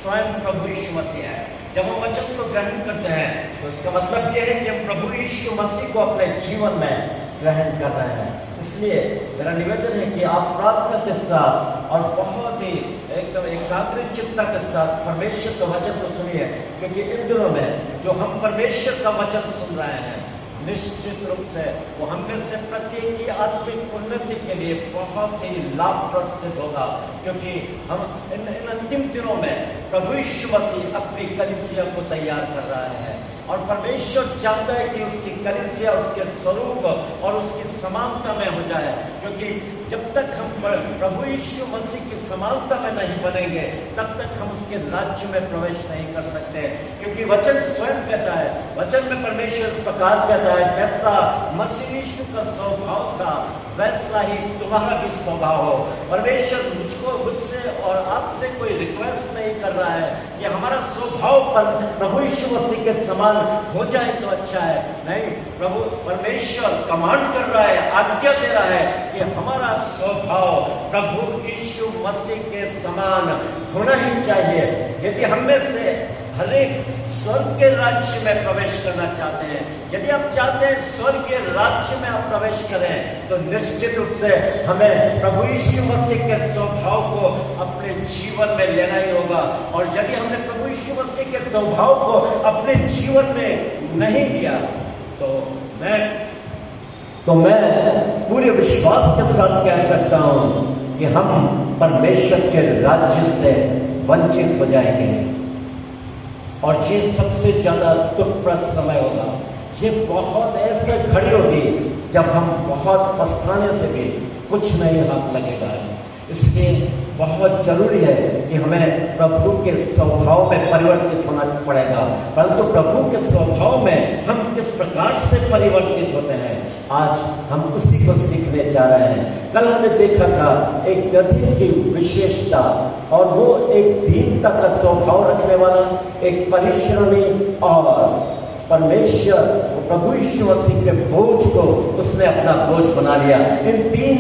स्वयं प्रभु यीशु मसीह है। जब हम वचन को ग्रहण करते हैं तो उसका मतलब यह है कि हम प्रभु यीशु मसीह को अपने जीवन में ग्रहण कर रहे हैं। इसलिए मेरा निवेदन है कि आप प्रार्थना के साथ और बहुत ही एकदम एकाग्रचित्ता के साथ परमेश्वर का वचन को सुनिए, क्योंकि इन दिनों में जो हम परमेश्वर का वचन सुन रहे हैं निश्चित रूप से वो हम में से प्रत्येक की आत्मिक उन्नति के लिए बहुत ही लाभप्रद सिद्ध होगा, क्योंकि हम इन अंतिम दिनों में प्रभु यीशु मसीह अपनी कलीसिया को तैयार कर रहा है और परमेश्वर चाहता है कि उसकी कलीसिया उसके स्वरूप और उसकी समानता में हो जाए, क्योंकि जब तक हम प्रभु यीशु मसीह की समानता में नहीं बनेंगे तब तक हम उसके राज्य में प्रवेश नहीं कर सकते। क्योंकि वचन स्वयं कहता है, वचन में परमेश्वर इस प्रकार कहता है, जैसा मसीह यीशु का स्वभाव था वैसा ही तुम्हारा भी स्वभाव हो। परमेश्वर मुझसे और आपसे कोई रिक्वेस्ट नहीं कर रहा है कि हमारा स्वभाव पर प्रभु यीशु मसीह के समान हो जाए तो अच्छा है, नहीं, प्रभु परमेश्वर कमांड कर रहा है, आज्ञा दे रहा है कि हमारा स्वभाव प्रभु यीशु मसीह के समान होना ही चाहिए। यदि हम में से हर एक स्वर्ग के राज्य में प्रवेश करना चाहते हैं, यदि आप चाहते हैं स्वर्ग के राज्य में आप प्रवेश करें, तो निश्चित रूप से हमें प्रभु यीशु मसीह के स्वभाव को अपने जीवन में लेना ही होगा। और यदि हमने प्रभु यीशु मसीह के स्वभाव को अपने जीवन में नहीं लिया तो मैं पूरे विश्वास के साथ कह सकता हूं कि हम परमेश्वर के राज्य से वंचित हो जाएंगे और ये सबसे ज्यादा दुखप्रद समय होगा। ये बहुत ऐसे घड़ी होगी जब हम बहुत पछताने से भी कुछ नहीं हाथ लगेगा। इसलिए बहुत जरूरी है कि हमें प्रभु के स्वभाव में परिवर्तित होना पड़ेगा। परंतु प्रभु के स्वभाव में हम किस प्रकार से परिवर्तित होते हैं, आज हम उसी को सीखने जा रहे हैं। कल हमने देखा था एक गधे की विशेषता, और वो एक दीनता का स्वभाव रखने वाला, एक परिश्रमी और परमेश्वर प्रभु यीशु मसीह के बोझ को उसने अपना बोझ बना लिया। इन तीन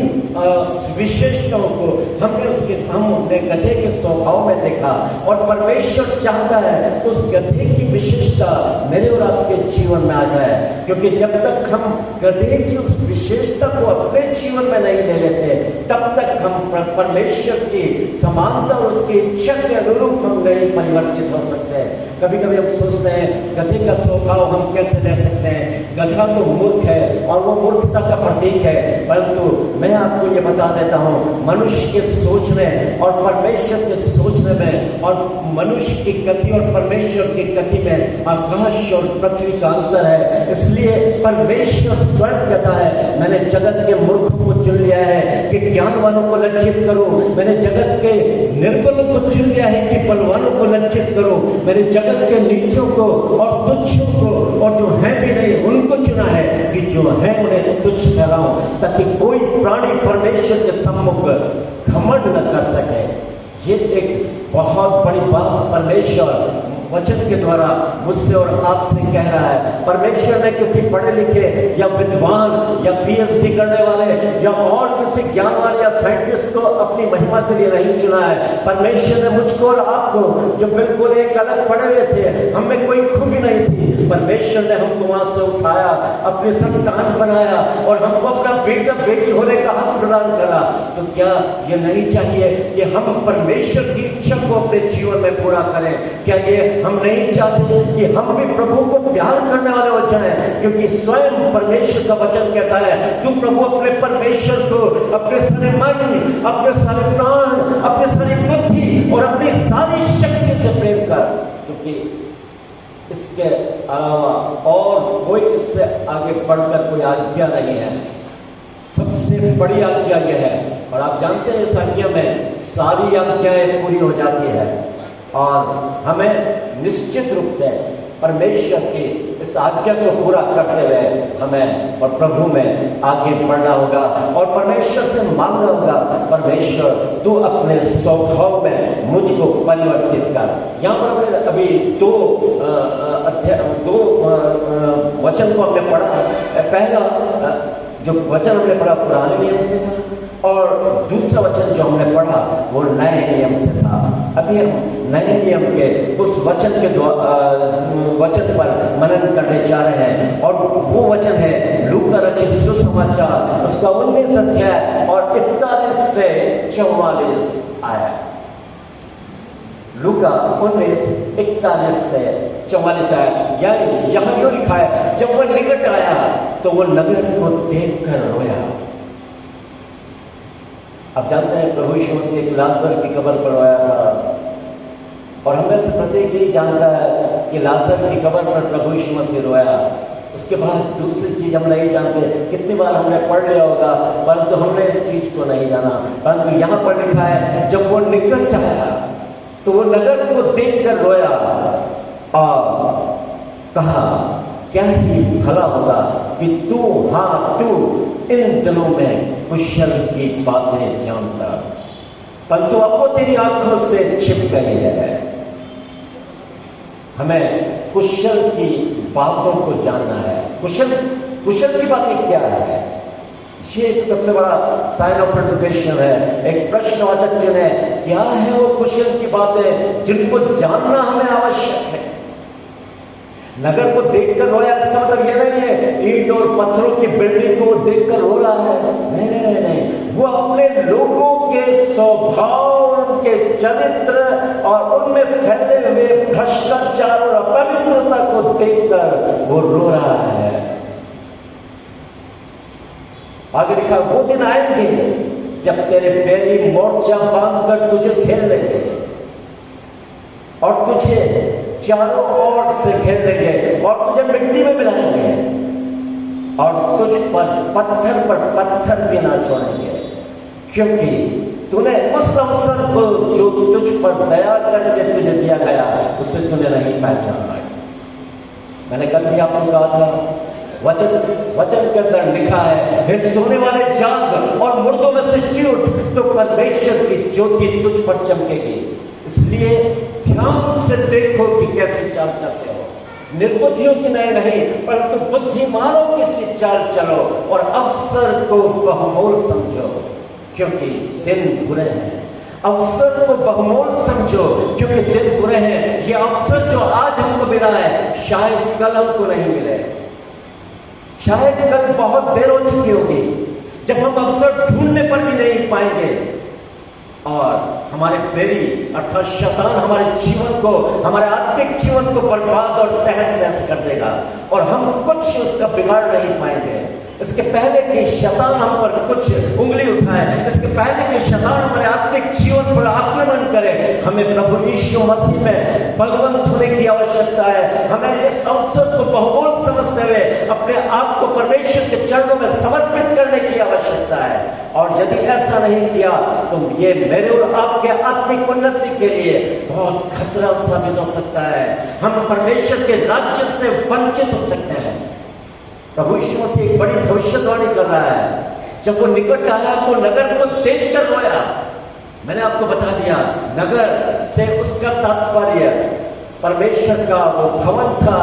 विशेषताओं को हमने गधे के स्वभाव में देखा, और परमेश्वर चाहता है उस गधे की विशेषता मेरे और आपके जीवन में आ जाए, क्योंकि जब तक हम गधे की उस विशेषता को अपने जीवन में नहीं ले लेते तब तक हम परमेश्वर की समानता और उसकी इच्छा के अनुरूप हम नहीं परिवर्तित हो सकते। कभी कभी हम सोचते हैं गधे का स्वभाव हम कैसे ले सकते हैं, गधा तो मूर्ख है और वो मूर्खता का प्रतीक है। परंतु मैं आपको ये बता देता हूँ, मनुष्य के सोचने और परमेश्वर के सोचने में और मनुष्य की गति और परमेश्वर की गति में आकाश और पृथ्वी का अंतर है। इसलिए परमेश्वर स्वयं कहता है, मैंने जगत के मूर्खों को चुन लिया है कि ज्ञानवानों को लज्जित करूं, मैंने जगत के निर्बलों को चुन लिया है कि बलवानों को लज्जित करूं, मैंने जगत के नीचों को और तुच्छों को और जो है भी नहीं उनको चुना है कि जो है उन्हें तुच्छ ठहराऊं, ताकि कोई प्राणी परमेश्वर के सम्मुख घमंड न कर सके। ये एक बहुत बड़ी बात परमेश्वर वचन के द्वारा मुझसे और आपसे कह रहा है। परमेश्वर ने किसी पढ़े लिखे या विद्वान या पीएचडी करने वाले या और किसी ज्ञानवान या साइंटिस्ट को अपनी महिमा के लिए नहीं चुना है। परमेश्वर ने मुझको और आपको, जो बिल्कुल एक अलग पढ़े हुए थे, हमें कोई खूबी नहीं थी, परमेश्वर ने हमको वहां से उठाया, अपनी संतान बनाया और हमको अपना बेटा बेटी होने का हक प्रदान करा। तो क्या ये नहीं चाहिए कि हम परमेश्वर की इच्छा को अपने जीवन में पूरा करें? क्या ये हम नहीं चाहते कि हम भी प्रभु को प्यार करने वाले हो जाएं? क्योंकि स्वयं परमेश्वर का वचन कहता है, तू प्रभु अपने परमेश्वर को अपने सारे मन, अपने सारे प्राण, अपने सारी बुद्धि और अपनी सारी शक्ति से प्रेम कर, क्योंकि इसके अलावा और कोई इससे आगे बढ़कर कोई आज्ञा नहीं है। सबसे बड़ी आज्ञा यह है, और आप जानते हैं इस आज्ञा में सारी आज्ञाएं पूरी हो जाती है और हमें निश्चित रूप से परमेश्वर की इस आज्ञा को पूरा करते हुए हमें और प्रभु में आगे बढ़ना होगा और परमेश्वर से मांगना होगा, परमेश्वर तू अपने स्वभाव में मुझको परिवर्तित कर। यहाँ पर हमने अभी दो वचन को हमने पढ़ा। पहला जो वचन हमने पढ़ा पुराने नियम से था और दूसरा वचन जो हमने पढ़ा वो नए नियम से था। अभी हम नए नियम के उस वचन के वचन पर मनन करने जा रहे हैं और वो वचन है लूका रचित सुसमाचार, उसका 19 अध्याय और 41 से 44 आया। लूका 19 41 से 44 आया। यानी यहां यूं लिखा है, जब वह निकट आया तो वो नगर को देखकर रोया। आप जानते हैं प्रभु यीशु मसीह एक लाजर की कब्र पर रोया था और हमें से प्रत्येक यही जानता है कि लाजर की कब्र पर प्रभु यीशु मसीह रोया। उसके बाद दूसरी चीज हम नहीं जानते, कितनी बार हमने पढ़ लिया होगा परंतु हमने इस चीज को नहीं जाना। परंतु यहां पर लिखा है जब वो निकट आया तो वो नगर को देखकर रोया और कहा क्या ही भला होगा कि तू इन दिनों में कुशल की बातें जानता, परंतु अब वो तेरी आंखों से छिप गई है। हमें कुशल की बातों को जानना है। कुशल की बातें क्या है? ये एक सबसे बड़ा साइन ऑफ इंटरप्रिटेशन है, एक प्रश्नवाचक चिन्ह है। क्या है वो कुशल की बातें जिनको जानना हमें आवश्यक है? नगर को देखकर रोया इसका मतलब यह नहीं है ईंट और पत्थरों की बिल्डिंग को देखकर रो रहा है, नहीं नहीं नहीं नहीं। वो अपने लोगों के स्वभाव, उनके चरित्र और उनमें फैले हुए भ्रष्टाचार और अपवित्रता को देखकर वो रो रहा है। आगे लिखा वो दिन आएंगे जब तेरे पैरी मोर्चा बांधकर तुझे घेर लेंगे और तुझे चारों ओर से घेर लेंगे और तुझे मिट्टी में मिलाएंगे और तुझ पर पत्थर भी ना छोड़ेंगे, क्योंकि तूने उस अवसर को जो तुझ पर दया करके तुझे दिया गया उसे तूने नहीं पहचाना। मैंने कल भी आपको कहा था वचन के अंदर लिखा है हे सोने वाले जाग और मुर्दों में से जी उठ, तो परमेश्वर की ज्योति तुझ पर चमकेगी। इसलिए ध्यान से देखो कि कैसे चाल चलते हो, निर्बुद्धियों की नहीं परंतु बुद्धिमानों की सी चाल चलो और अवसर को बहुमूल्य समझो क्योंकि दिन बुरे हैं। अवसर को बहुमूल्य समझो क्योंकि दिन बुरे हैं। ये अवसर जो आज हमको मिला है शायद कल हमको नहीं मिले, शायद कल बहुत देर हो चुकी होगी जब हम अवसर ढूंढने पर भी नहीं पाएंगे और हमारे पेरी अर्थात शैतान हमारे जीवन को, हमारे आत्मिक जीवन को बर्बाद और तहस नहस कर देगा और हम कुछ उसका बिगाड़ नहीं पाएंगे। इसके पहले कि शैतान हम पर कुछ उंगली उठाए, इसके पहले कि शैतान हमारे आत्मिक जीवन पर आक्रमण करे, हमें प्रभु यीशु मसीह में बलवंत होने की आवश्यकता है। हमें इस अवसर को बहुमूल्य समझते हुए अपने आप को परमेश्वर के चरणों में समर्पित करने की आवश्यकता है। और यदि ऐसा नहीं किया तो ये मेरे और आपके आत्मिक उन्नति के लिए बहुत खतरा साबित हो सकता है। हम परमेश्वर के राज्य से वंचित हो सकते हैं। प्रभु यीशु मसीह एक बड़ी भविष्यवाणी कर रहा है। जब वो निकट आया तो नगर को देखकर रोया। मैंने आपको बता दिया नगर से उसका तात्पर्य परमेश्वर का वो भवन था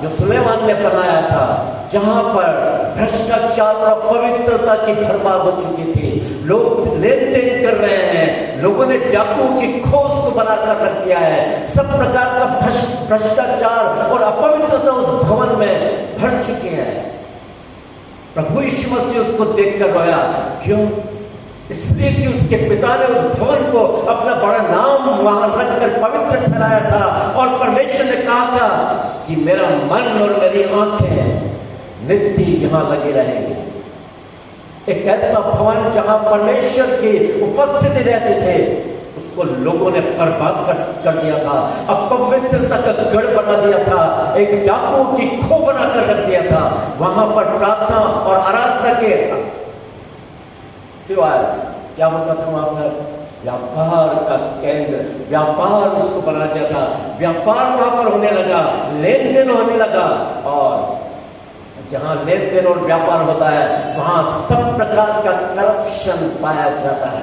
जो सुलेमान ने बनाया था, जहां पर भ्रष्टाचार और पवित्रता की भरमार हो चुकी थी। लोग लेन देन कर रहे हैं, लोगों ने डाकुओं की खोज को बनाकर रख दिया है। सब प्रकार का भ्रष्टाचार और अपवित्रता उस भवन में भर चुकी है। प्रभु यीशु मसीह उसको देखकर रोया। क्यों? इसलिए कि उसके पिता ने उस भवन को अपना बड़ा नाम वहां रखकर पवित्र ठहराया था और परमेश्वर ने कहा था कि मेरा मन और मेरी आंखें नित्य यहां लगी रहेंगी। एक ऐसा भवन जहां परमेश्वर की उपस्थिति रहती थी उसको लोगों ने बर्बाद कर दिया था, अपवित्रता का गढ़ बना दिया था, एक डाकुओं की खो बनाकर रख दिया था। वहां पर प्रार्थना और आराधना के सिवाय क्या होता था? वहां पर व्यापार का केंद्र, व्यापार उसको बना दिया था। व्यापार वहां पर होने लगा, लेन देन होने लगा और जहां लेन देन और व्यापार होता है वहां सब प्रकार का करप्शन पाया जाता है।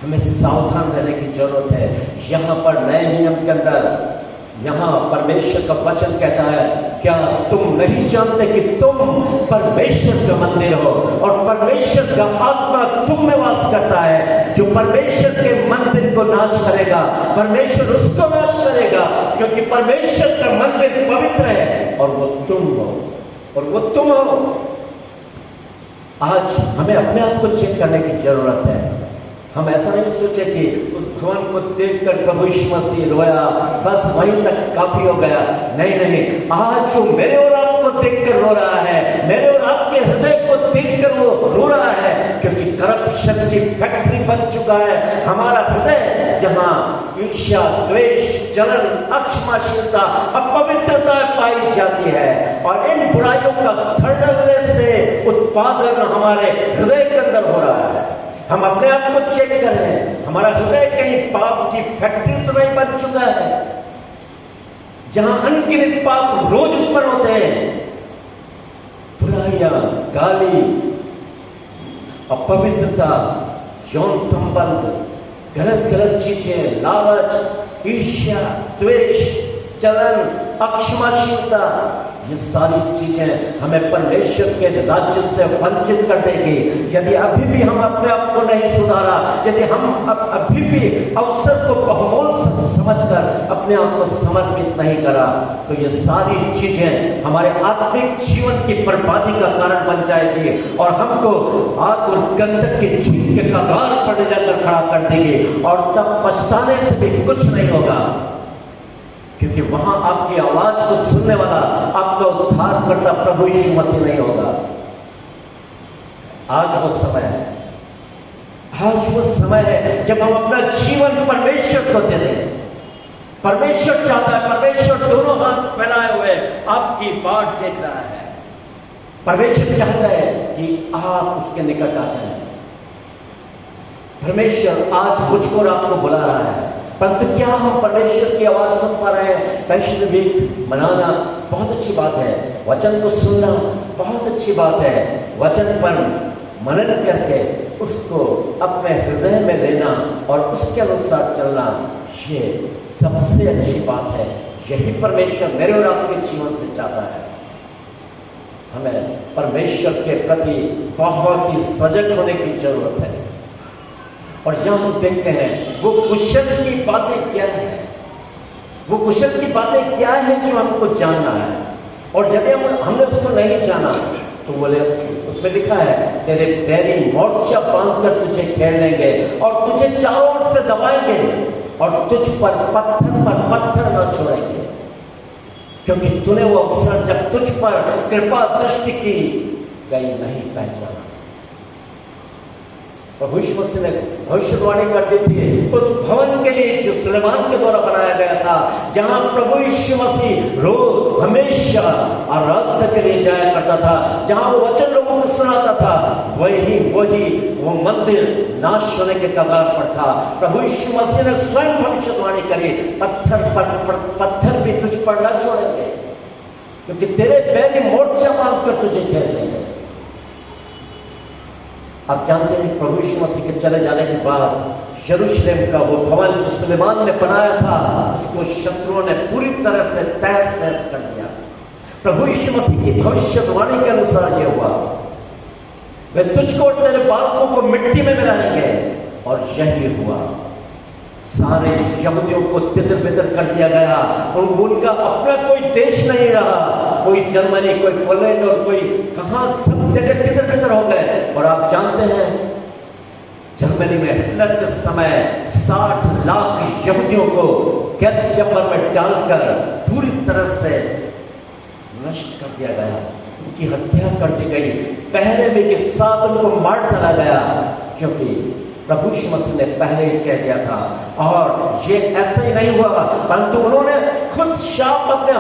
हमें सावधान रहने की जरूरत है। यहां पर नए नियम के अंदर यहाँ परमेश्वर का वचन कहता है, क्या तुम नहीं जानते कि तुम परमेश्वर का मंदिर हो और परमेश्वर का आत्मा तुम में वास करता है। जो परमेश्वर के मंदिर को नाश करेगा, परमेश्वर उसको नाश करेगा, क्योंकि परमेश्वर का मंदिर पवित्र है और वो तुम हो, और वो तुम हो। आज हमें अपने आप को चेक करने की जरूरत है। हम ऐसा नहीं सोचे कि उस भवन को देखकर प्रभु यीशु मसीह रोया, बस वहीं तक काफी हो गया। नहीं नहीं, आज वो मेरे और आपको देखकर रो रहा है, मेरे और आपके हृदय को देखकर वो रो रहा है, क्योंकि करप्शन की फैक्ट्री बन चुका है हमारा हृदय, जहां ईर्ष्या, द्वेष, जलन, अक्षमाशीलता, अपवित्रता पाई जाती है और इन बुराइयों का धड़ल्ले से उत्पादन हमारे हृदय के अंदर हो रहा है। हम अपने आप को चेक करें, हमारा हृदय कहीं पाप की फैक्ट्री तो नहीं बन चुका है, जहां अनगिनत पाप रोज उत्पन्न होते हैं। बुराइयां, गाली, अपवित्रता, यौन संबंध, गलत गलत चीजें, लालच, ईर्ष्या, द्वेष, जलन, अक्षमाशीलता, ये सारी चीजें हमें परमेश्वर के राज्य से वंचित कर देगी। यदि अभी भी हम अपने आप को नहीं सुधारा, यदि हम अभी भी अवसर को बहुमूल्य समझकर अपने आप को समर्पित नहीं करा, तो ये सारी चीजें हमारे आत्मिक जीवन की बर्बादी का कारण बन जाएगी और हमको आग और गंधक की झील के कगार पर ले जाकर खड़ा कर देगी और तब पछताने से भी कुछ नहीं होगा, क्योंकि वहां आपकी आवाज को सुनने वाला आपका उद्धार करता प्रभु यीशु मसीह नहीं होगा। आज वो समय है, आज वो समय है जब हम अपना जीवन परमेश्वर को दे दें। परमेश्वर चाहता है, परमेश्वर दोनों हाथ फैलाए हुए आपकी बाट देख रहा है। परमेश्वर चाहता है कि आप उसके निकट आ जाएं। परमेश्वर आज मुझको और आपको बुला रहा है, परंतु क्या हम परमेश्वर की आवाज सुन पा रहे हैं? वैष्णव वीक मनाना बहुत अच्छी बात है, वचन को सुनना बहुत अच्छी बात है, वचन पर मनन करके उसको अपने हृदय में लेना और उसके अनुसार चलना, ये सबसे अच्छी बात है। यही परमेश्वर मेरे और आपके जीवन से चाहता है। हमें परमेश्वर के प्रति बहुत ही सजग होने की जरूरत है। और यहां हम देखते हैं वो कुशल की बातें क्या है, वो कुशल की बातें क्या है जो हमको जानना है। और जब हमने उसको नहीं जाना तो बोले, उसमें लिखा है, तेरे बैरी मोर्चा बांधकर तुझे खेल लेंगे और तुझे चारों ओर से दबाएंगे और तुझ पर पत्थर न छोड़ेंगे, क्योंकि तूने वो अवसर जब तुझ पर कृपा दृष्टि की गई नहीं पहचाना। प्रभु यीशु मसीह ने भविष्यवाणी कर दी थी उस भवन के लिए जो सुलेमान के द्वारा बनाया गया था, जहां प्रभु यीशु मसीह रोज हमेशा आराधना के लिए जाया करता था, जहां वो वचन लोगों को सुनाता था, वही वो मंदिर नाश होने के कगार पर था। प्रभु यीशु मसीह ने स्वयं भविष्यवाणी करी, पत्थर भी तुझ पर न छोड़ेंगे, क्योंकि तेरे बैरी मोर्चा बांधकर तुझे घेर लेंगे। आप जानते हैं प्रभु यीशु मसीह के चले जाने के बाद यरूशलेम का वो भवन जो सुलेमान ने बनाया था, उसको शत्रुओं ने पूरी तरह से तहस नहस कर दिया। प्रभु यीशु मसीह की भविष्यवाणी के अनुसार यह हुआ, वे तुझको और तेरे बालकों को मिट्टी में मिलाएंगे, और यही हुआ। सारे यहूदियों को तितर बितर कर दिया गया और उनका अपना कोई देश नहीं रहा, कोई जर्मनी, कोई पोलैंड और कोई कहां, सब जगह तितर बितर हो गए। और आप जानते हैं जर्मनी में हिटलर के समय 60 लाख यहूदियों को गैस चैम्बर में डालकर पूरी तरह से नष्ट कर दिया गया, उनकी हत्या कर दी गई, पहरे में के साथ उनको मार डाला गया, क्योंकि प्रभु यीशु मसीह ने पहले ही कह दिया था। और ये ऐसा ही नहीं हुआ, परंतु उन्होंने खुद शाप अपने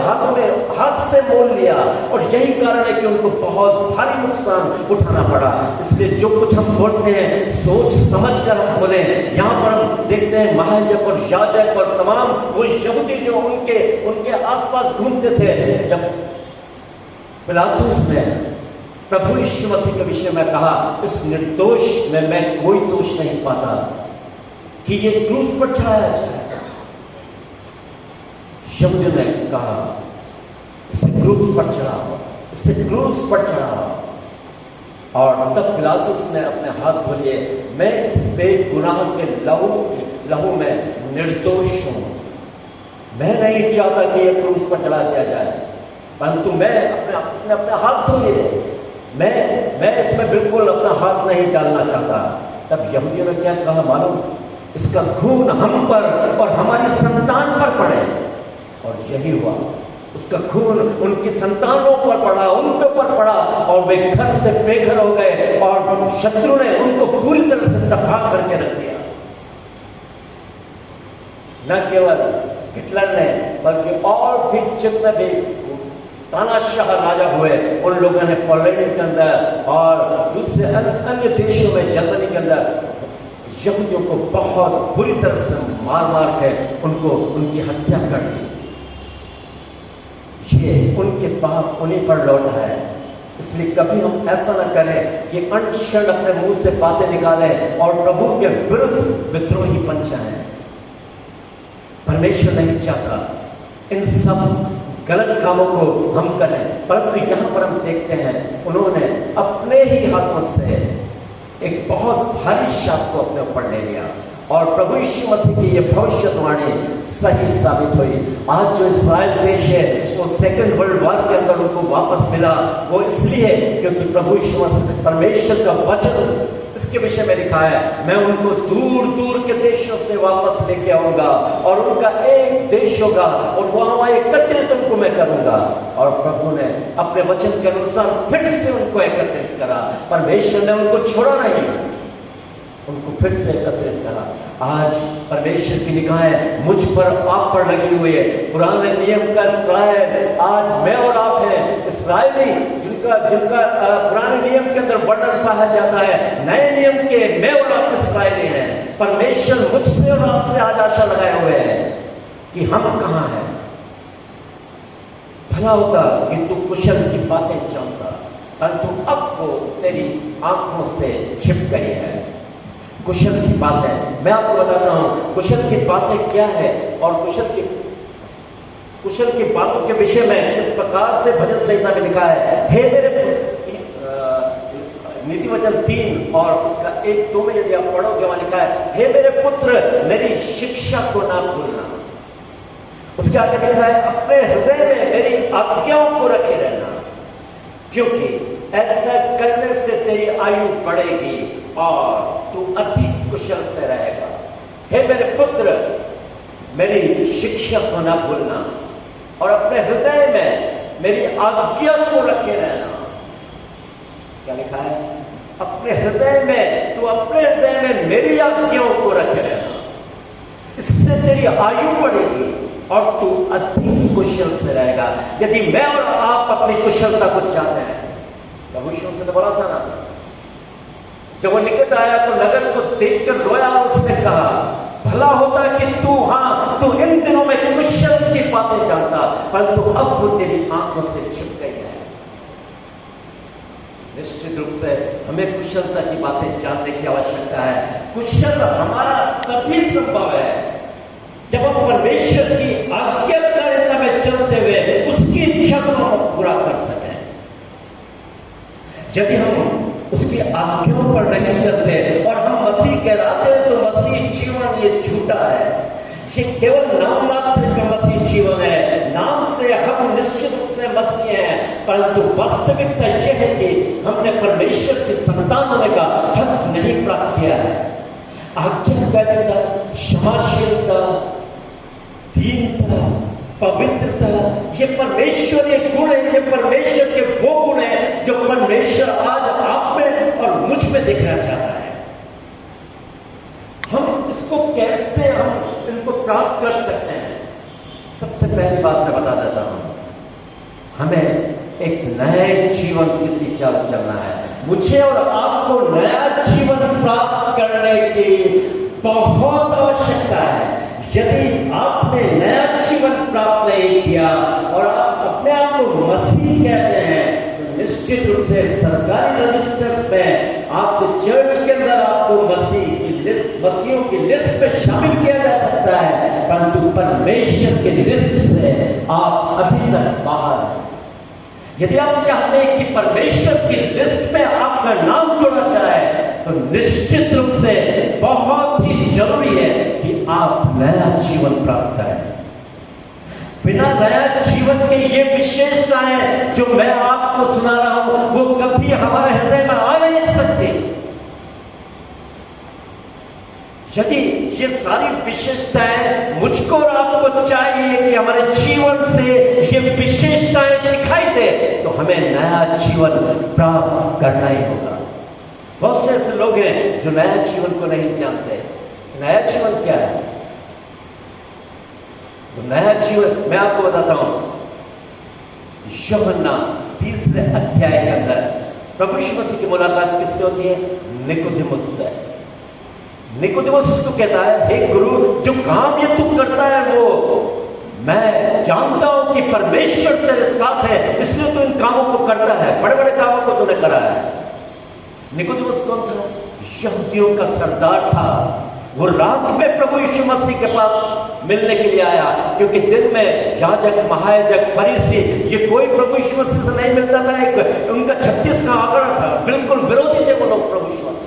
हाथ से मोल लिया, और यही कारण है कि उनको बहुत भारी नुकसान उठाना पड़ा। इसलिए जो कुछ हम बोलते हैं सोच समझ कर हम बोले। यहाँ पर हम देखते हैं महायाजक और याजक और तमाम वो यहूदी जो उनके आसपास घूमते थे, जब पिलातुस ने प्रभु यीशु मसीह के विषय में कहा, इस निर्दोष में मैं कोई दोष नहीं पाता कि ये क्रूस पर चढ़ाया जाए, यहूदियों ने कहा इसे क्रूस पर चढ़ाओ, इसे क्रूस पर चढ़ाओ। और तब पिलातुस ने अपने हाथ धो लिए, मैं इस बेगुनाह के लहू में निर्दोष हूं, मैं नहीं चाहता कि यह क्रूस पर चढ़ा दिया जाए, परंतु इसने अपने हाथ धो लिए, मैं इसमें बिल्कुल अपना हाथ नहीं डालना चाहता। तब यहूदियों ने क्या कहा मालूम, इसका खून हम पर और हमारी संतान पर पड़े। और यही हुआ, उसका खून उनकी संतानों पर पड़ा, उनके ऊपर पड़ा, और वे घर से बेघर हो गए और शत्रु ने उनको पूरी तरह से तबाह करके रख दिया। न केवल हिटलर ने बल्कि और भी जितने भी तानाशाह राजा हुए, उन लोगों ने पोलैंड के अंदर और दूसरे अन्य देशों में, जर्मनी के अंदर यहूदियों को बहुत बुरी तरह से मार मार के उनकी हत्या कर दी। ये उनके पाप उन्हीं पर लौटा है। इसलिए कभी हम ऐसा ना करें कि अनशन अपने मुंह से बातें निकालें और प्रभु के विरुद्ध विद्रोही बन जाएं। परमेश्वर नहीं चाहता इन सब गलत कामों को हम करें, परंतु यहां पर हम देखते हैं उन्होंने अपने ही हाथों से एक बहुत भारी शाप को अपने ऊपर ले लिया, और प्रभु यीशु मसीह की यह भविष्यवाणी सही साबित हुई। आज जो इस्राएल देश है वो सेकंड वर्ल्ड वॉर के अंदर उनको वापस मिला, वो इसलिए क्योंकि प्रभु यीशु मसीह परमेश्वर का वचन इसके विषय में लिखा है, मैं उनको दूर दूर के देशों से वापस लेके आऊंगा और उनका एक देश होगा और वहां एकत्रित उनको मैं करूंगा। और प्रभु ने अपने वचन के अनुसार फिर से उनको एकत्रित करा। परमेश्वर ने उनको छोड़ा नहीं, उनको फिर से एकत्रित करा। आज परमेश्वर की निगाहें मुझ पर, आप पर लगी हुई है। पुराने नियम का इस्राएल आज मैं और आप हैं, इस्राएली जिनका पुराने नियम के अंदर वर्णन पाया जाता है, नए नियम के मैं और आप इस्राएली हैं। परमेश्वर मुझसे और आपसे आज आशा लगाए हुए है कि हम कहां हैं। भला होता कि तू कुशल की बातें जानता, परंतु अब वो तेरी आंखों से छिप गई है। कुशल की बातें मैं आपको बताता हूं, कुशल की बातें क्या है, और कुशल की बातों के विषय में इस प्रकार से भजन संहिता में लिखा है, हे मेरे नीति वचन 3 और उसका 1-2 में यदि आप पढ़ोगे वहां लिखा है, हे मेरे पुत्र मेरी शिक्षा को ना भूलना। उसके आगे लिखा है, अपने हृदय में मेरी आज्ञाओं को रखे रहना, क्योंकि ऐसा करने से तेरी आयु बढ़ेगी और तू अधिक कुशल से रहेगा। हे मेरे पुत्र मेरी शिक्षा को ना भूलना और अपने हृदय में मेरी आज्ञा को रखे रहना। क्या लिखा है? अपने हृदय में, तू अपने हृदय में मेरी आज्ञाओं को रखे रहना, इससे तेरी आयु बढ़ेगी और तू अधिक कुशल से रहेगा। यदि मैं और आप अपनी कुशलता को चाहते हैं, प्रभु यीशु ने बोला था ना, जब वो निकट आया तो नगर को देखकर रोया, उसने कहा, भला होता कि तू इन दिनों में कुशल की बातें जानता, परंतु अब वो तेरी आंखों से छिप गई है। निश्चित रूप से हमें कुशलता की बातें जानने की आवश्यकता है। कुशल हमारा तभी संभव है जब हम परमेश्वर की आज्ञाकारिता में चलते हुए उसकी इच्छा को हम पूरा कर सकें। यदि हम उसकी आज्ञाओं पर नहीं चलते और हम मसीह कहलाते हैं तो मसीह जीवन ये झूठा है, ये केवल नाम मात्र का मसीह जीवन है। नाम से हम निश्चित रूप से मसीह हैं, परंतु वास्तविकता यह है कि हमने परमेश्वर की संतान होने का हक नहीं प्राप्त किया है। आज्ञाकारिता, क्षमाशीलता, दीनता, पवित्रता, ये परमेश्वरीय गुण है, ये परमेश्वर के वो गुण है जो परमेश्वर आज आप में और मुझ में दिखना चाहता है। हम इसको कैसे हम इनको प्राप्त कर सकते हैं? सबसे पहली बात मैं बता देता हूं, हमें एक नए जीवन की शिक्षा चलना है। मुझे और आपको नया जीवन प्राप्त करने की बहुत आवश्यकता है। यदि आपने नया जीवन प्राप्त नहीं किया और आप अपने आप को मसीह कहते हैं, तो निश्चित रूप से सरकारी रजिस्टर्स में आपको चर्च के अंदर आपको मसीहियों की लिस्ट में शामिल किया जा सकता है, परंतु परमेश्वर के लिस्ट से आप अभी तक बाहर हैं। यदि आप चाहते हैं कि परमेश्वर की लिस्ट में आपका नाम जोड़ा जाए तो निश्चित रूप से बहुत ही जरूरी है कि आप नया जीवन प्राप्त करें। बिना नया जीवन के ये विशेषताएं जो मैं आपको सुना रहा हूं वो कभी हमारे हृदय में आ नहीं सकती। यदि ये सारी विशेषताएं मुझको और आपको चाहिए कि हमारे जीवन से ये विशेषताएं दिखाई दे तो हमें नया जीवन प्राप्त करना ही होगा। बहुत से ऐसे लोग हैं जो नया जीवन को नहीं जानते। नया जीवन क्या है? तो नया जीवन मैं आपको बताता हूं। यूहन्ना 30 अध्याय के अंदर प्रभु यीशु मसीह की मुलाकात किससे होती है? निकोदेमुस से। निकोदेमुस को कहता है, हे गुरु, जो काम ये तू करता है वो मैं जानता हूं कि परमेश्वर तेरे साथ है, इसलिए तू इन कामों को करता है। बड़े बड़े कामों को तूने करा है। निकोदेमुस कौन था? यहूदियों का सरदार था। वो रात में प्रभु यीशु मसीह के पास मिलने के लिए आया, क्योंकि दिन में याजक, महायाजक, फरीसी ये कोई प्रभु यीशु मसीह से नहीं मिलता था। एक उनका 36 का आंकड़ा था। बिल्कुल विरोधी थे वो लोग प्रभु यीशु मसीह के।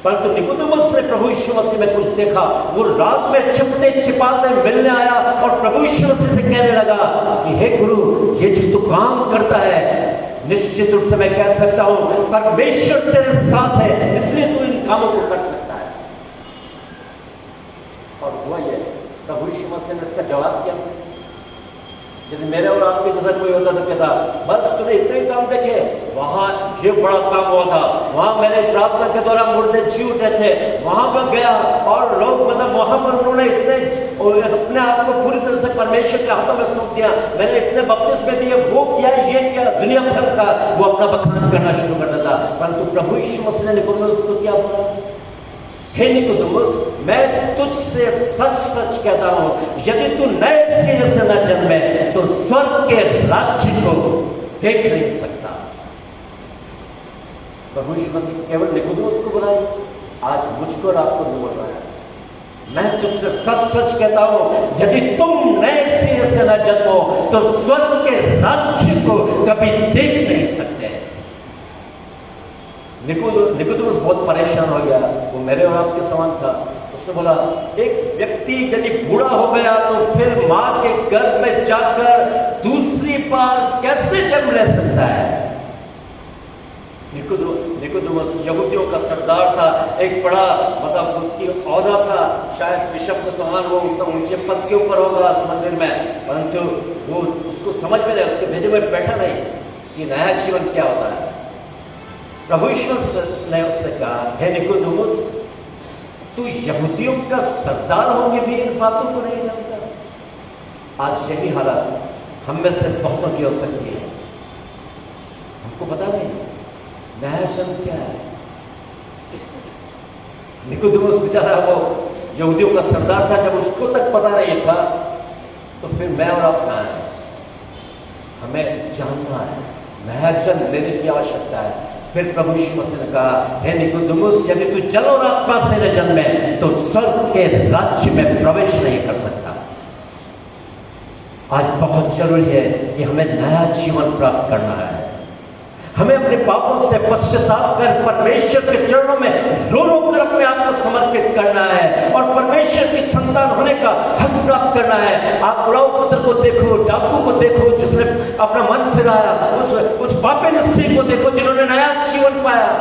परंतु निकोदेमुस ने प्रभु यीशु मसीह में कुछ देखा। वो रात में छुपते छिपाते मिलने आया और प्रभु यीशु मसीह से कहने लगा कि हे गुरु, ये जो तू काम करता है निश्चित रूप से मैं कह सकता हूं परमेश्वर तेरे साथ है, इसलिए तू इन कामों को कर सकता है। और हुआ ये, प्रभु यीशु मसीह ने इसका जवाब किया। यदि मेरे और आपके जैसा कोई होता तो कहता, बस तूने इतने ही काम देखे, वहां ये बड़ा काम हुआ था, वहां मैंने प्रार्थना के दौरान मुर्दे जी उठे थे, वहां पर गया और लोग मतलब वहां पर उन्होंने इतने अपने आप को पूरी तरह से परमेश्वर के हाथों में सौंप दिया, मैंने इतने बपतिस्मे दिए, वो किया, ये किया, दुनिया भर का वो अपना बखान करना शुरू कर देता। परंतु प्रभु यीशु मसीह ने निकोदेमुस को क्या बोला? हे निकोदेमुस, मैं तुझसे सच सच कहता हूं, यदि तू नए सिरे से न जन्मे तो स्वर्ग के राज्य को देख नहीं सकता। प्रभु यीशु मसीह केवल निकोदेमुस को बुलाए, आज मुझको और आपको भी बोल रहा है। मैं तुझसे सच सच कहता हूं, यदि तुम नए सिरे से न जन्मो तो स्वर्ग के राज्य को कभी देख नहीं सकते। निकोदेमुस बहुत परेशान हो गया। वो मेरे और आपके समान था। उसने बोला, एक व्यक्ति यदि बूढ़ा हो गया तो फिर मां के गर्भ में जाकर दूसरी बार कैसे जन्म ले सकता है? निकोदेमुस यहूदियों का सरदार था, एक बड़ा मतलब उसकी औहदा था, शायद बिशप के समान वो एकदम ऊंचे पद के ऊपर होगा उस मंदिर में, परंतु वो उसको समझ में नहीं, उसके भेजे में बैठा नहीं कि नया जीवन क्या होता है। प्रभु यीशु ने उससे कहा, हे निकोदेमुस, तू यहूदियों का सरदार होके भी इन बातों को नहीं जानता। आज यही हालत हम में से बहुतों की हो सकती है। हमको पता नहीं नया जन्म क्या है। निकोदेमुस बेचारा वो यहूदियों का सरदार था, जब उसको तक पता नहीं था तो फिर मैं और आप कहां हैं? हमें जानना है, नया जन्म लेने की आवश्यकता है। फिर प्रभु यीशु मसीह ने कहा, हे निकोदेमुस, यदि तू जल और आत्मा से न जन्मे तो स्वर्ग के राज्य में प्रवेश नहीं कर सकता। आज बहुत जरूरी है कि हमें नया जीवन प्राप्त करना है। हमें अपने पापों से पश्चाताप कर परमेश्वर के चरणों में रो रो कर अपने आप को समर्पित करना है और परमेश्वर की संतान होने का हक प्राप्त करना है। आप बुढ़ाऊ पुत्र को देखो, डाकू को देखो जिसने अपना मन फिराया, उस पापिन स्त्री को देखो जिन्होंने नया जीवन पाया।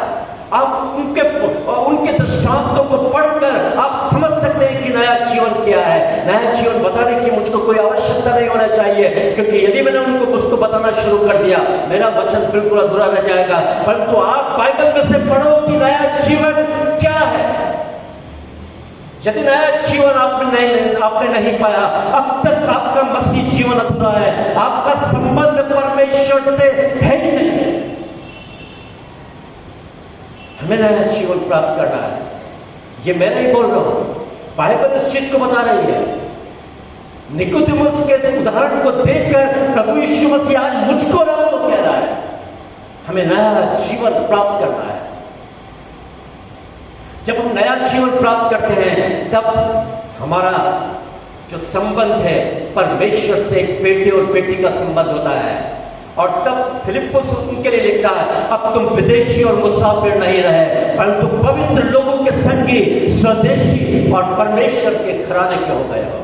आप उनके दृष्टांतों को पढ़कर आप समझ सकते हैं कि नया जीवन क्या है। नया जीवन बताने की मुझको कोई आवश्यकता नहीं होना चाहिए, क्योंकि यदि मैंने उसको बताना शुरू कर दिया मेरा वचन बिल्कुल अधूरा रह जाएगा। परंतु आप बाइबल में से पढ़ो कि नया जीवन क्या है। यदि नया जीवन आपने नहीं पाया, अब तक आपका मसीह जीवन अधूरा है, आपका संबंध परमेश्वर से है ही नहीं। हमें नया जीवन प्राप्त करना है। ये मैं नहीं बोल रहा हूं, बाइबल इस चीज को बता रही है। निकोदेमुस के उदाहरण को देखकर प्रभु यीशु मसीह आज मुझको और आपको कह रहा है, हमें नया जीवन प्राप्त करना है। जब हम नया जीवन प्राप्त करते हैं तब हमारा जो संबंध है परमेश्वर से एक बेटे और बेटी का संबंध होता है। और तब फिलिप्पुस उनके लिए लिखता है, अब तुम विदेशी और मुसाफिर नहीं रहे, परंतु पवित्र लोगों के संगी, स्वदेशी और परमेश्वर के घराने के हो गए हो।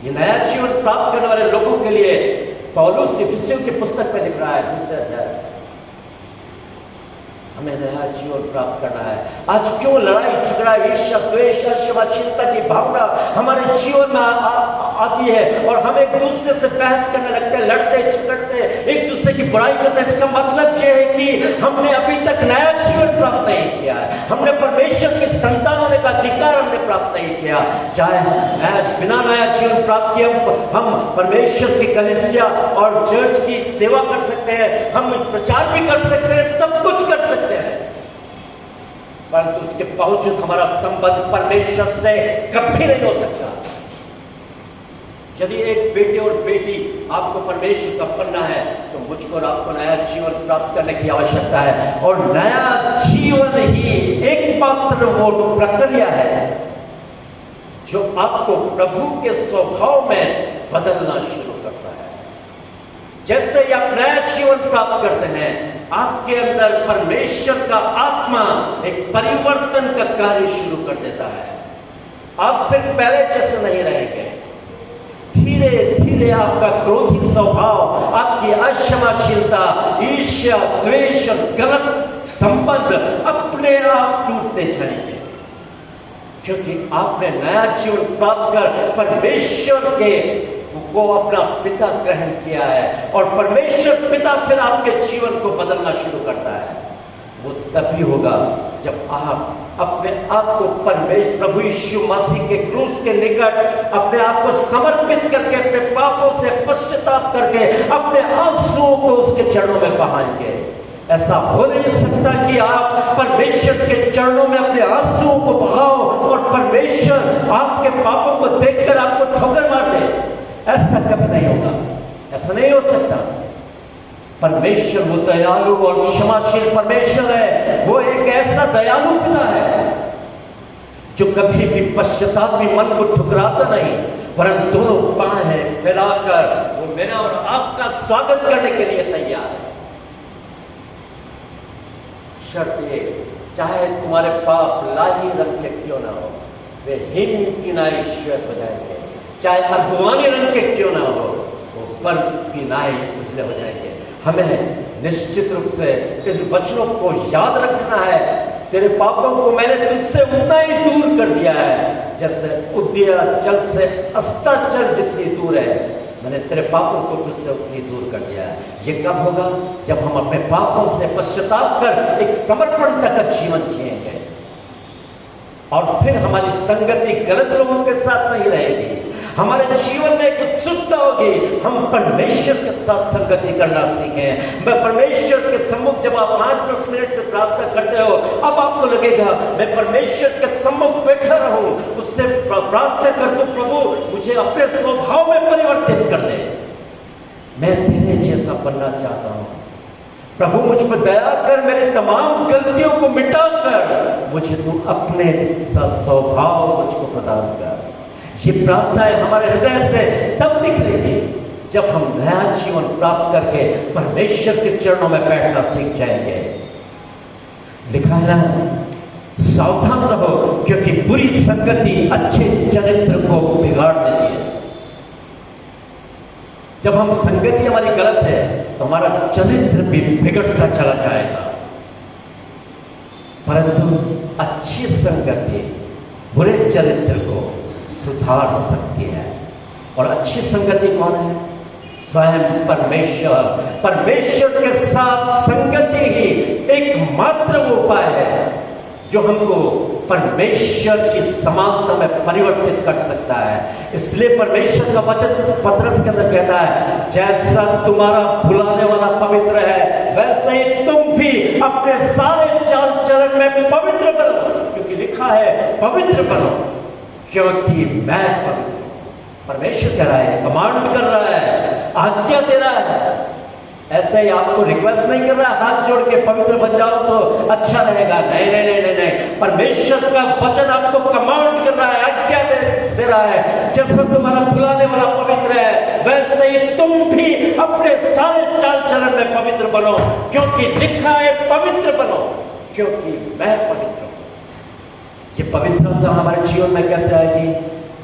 ये नया जीवन प्राप्त करने वाले लोगों के लिए पौलुस इफिसियों की पुस्तक में लिख रहा है, दूसरे अध्याय, हमें नया जीवन प्राप्त करना है। आज क्यों लड़ाई झगड़ा, ईर्ष्या, द्वेष, अक्षमाशीलता की भावना हमारे जीवन में आती है और हम एक दूसरे से बहस करने लगते हैं, लड़ते झगड़ते, एक दूसरे की बुराई करते हैं। इसका मतलब यह है कि हमने अभी तक नया जीवन प्राप्त नहीं किया है, हमने परमेश्वर के संतान होने का अधिकार हमने प्राप्त नहीं किया। चाहे बिना नया जीवन प्राप्त किए हम परमेश्वर की कलीसिया और चर्च की सेवा कर सकते हैं, हम प्रचार भी कर सकते हैं, सब कुछ कर सकते हैं, परंतु उसके बावजूद हमारा संबंध परमेश्वर से कभी नहीं हो सकता। यदि एक बेटे और बेटी आपको परमेश्वर का बनना है तो मुझको और आपको नया जीवन प्राप्त करने की आवश्यकता है। और नया जीवन ही एकमात्र वो प्रक्रिया है जो आपको प्रभु के स्वभाव में बदलना शुरू करता है। जैसे ही आप नया जीवन प्राप्त करते हैं, आपके अंदर परमेश्वर का आत्मा एक परिवर्तन का कार्य शुरू कर देता है। आप फिर पहले जैसे नहीं रहेंगे। धीरे धीरे आपका क्रोधी स्वभाव, आपकी अक्षमाशीलता, ईर्ष्या, द्वेष और गलत संबंध अपने आप टूटते चलेंगे, क्योंकि आपने नया जीवन प्राप्त कर परमेश्वर के को अपना पिता ग्रहण किया है। और परमेश्वर पिता फिर आपके जीवन को बदलना शुरू करता है। वो तभी होगा जब आप अपने आप को परमेश्वर प्रभु यीशु मसीह के क्रूस के निकट अपने आप को समर्पित करके, अपने पापों से पश्चाताप करके, अपने आंसुओं को उसके चरणों में बहाएंगे। ऐसा हो नहीं सकता कि आप परमेश्वर के चरणों में अपने आंसुओं को बहाओ और परमेश्वर आपके पापों को देखकर आपको ठोकर मार दे। ऐसा कभी नहीं होगा, ऐसा नहीं हो सकता। परमेश्वर वो दयालु और क्षमाशील परमेश्वर है। वो एक ऐसा दयालु पिता है जो कभी भी पश्चातापी मन को ठुकराता नहीं, वरन दोनों बाहें फैलाकर वो मेरा और आपका स्वागत करने के लिए तैयार है। शर्त ये, चाहे तुम्हारे पाप लाही रंग के क्यों ना हो, वे हिम की नाई श्वेत हो जाएंगे। चाहे अधवानी रंग के क्यों ना हो, वो पर्व की नाई उजले हो जाएंगे। हमें निश्चित रूप से इन वचनों को याद रखना है। तेरे पापों को मैंने तुझसे उतना ही दूर कर दिया है जैसे उदया जल से अस्ताचल जितनी दूर है, मैंने तेरे पापों को तुझसे उतनी दूर कर दिया है। ये कब होगा? जब हम अपने पापों से पश्चाताप कर एक समर्पण तक का जीवन जिएंगे। और फिर हमारी संगति गलत लोगों के साथ नहीं रहेगी, हमारे जीवन में एक उत्सुकता होगी। हम परमेश्वर के साथ संगति करना सीखें। मैं परमेश्वर के सम्मुख जब आप 5-10 मिनट की प्रार्थना करते हो, अब आपको लगेगा मैं परमेश्वर के सम्मुख बैठा रहूं, उससे प्रार्थना कर दो, प्रभु मुझे अपने स्वभाव में परिवर्तित कर दे, मैं तेरे जैसा बनना चाहता हूं। प्रभु मुझ पर दया कर, मेरे तमाम गलतियों को मिटाकर मुझे तू अपने स्वभाव मुझको प्रदान कर। ये प्रार्थनाएं हमारे हृदय से तब निकलेगी जब हम नया जीवन प्राप्त करके परमेश्वर के चरणों में बैठना सीख जाएंगे। लिखा है ना, सावधान रहो क्योंकि बुरी संगति अच्छे चरित्र को बिगाड़ देती है। जब हम संगति हमारी गलत है तो हमारा चरित्र भी बिगड़ता चला जाएगा, परंतु अच्छी संगति बुरे चरित्र को सुधार सकती है। और अच्छी संगति कौन है? स्वयं परमेश्वर। परमेश्वर के साथ संगति ही एकमात्र उपाय है जो हमको परमेश्वर की समानता में परिवर्तित कर सकता है। इसलिए परमेश्वर का वचन पतरस के अंदर कहता है, जैसा तुम्हारा बुलाने वाला पवित्र है वैसे ही तुम भी अपने सारे चाल चलन में पवित्र बनो, क्योंकि लिखा है पवित्र बनो क्योंकि मैं पवित्र हूं। परमेश्वर कह रहा है, कमांड कर रहा है, आज्ञा दे रहा है। ऐसे ही आपको रिक्वेस्ट नहीं कर रहा है हाथ जोड़ के पवित्र बन जाओ तो अच्छा रहेगा, नहीं नहीं नहीं नहीं नहीं। परमेश्वर का वचन आपको कमांड कर रहा है, आज्ञा दे रहा है, जैसा तुम्हारा बुलाने वाला पवित्र है वैसे ही तुम भी अपने सारे चाल चलन में पवित्र बनो, क्योंकि लिखा है पवित्र बनो क्योंकि मैं पवित्र हूं। ये पवित्रता हमारे जीवन में कैसे आएगी?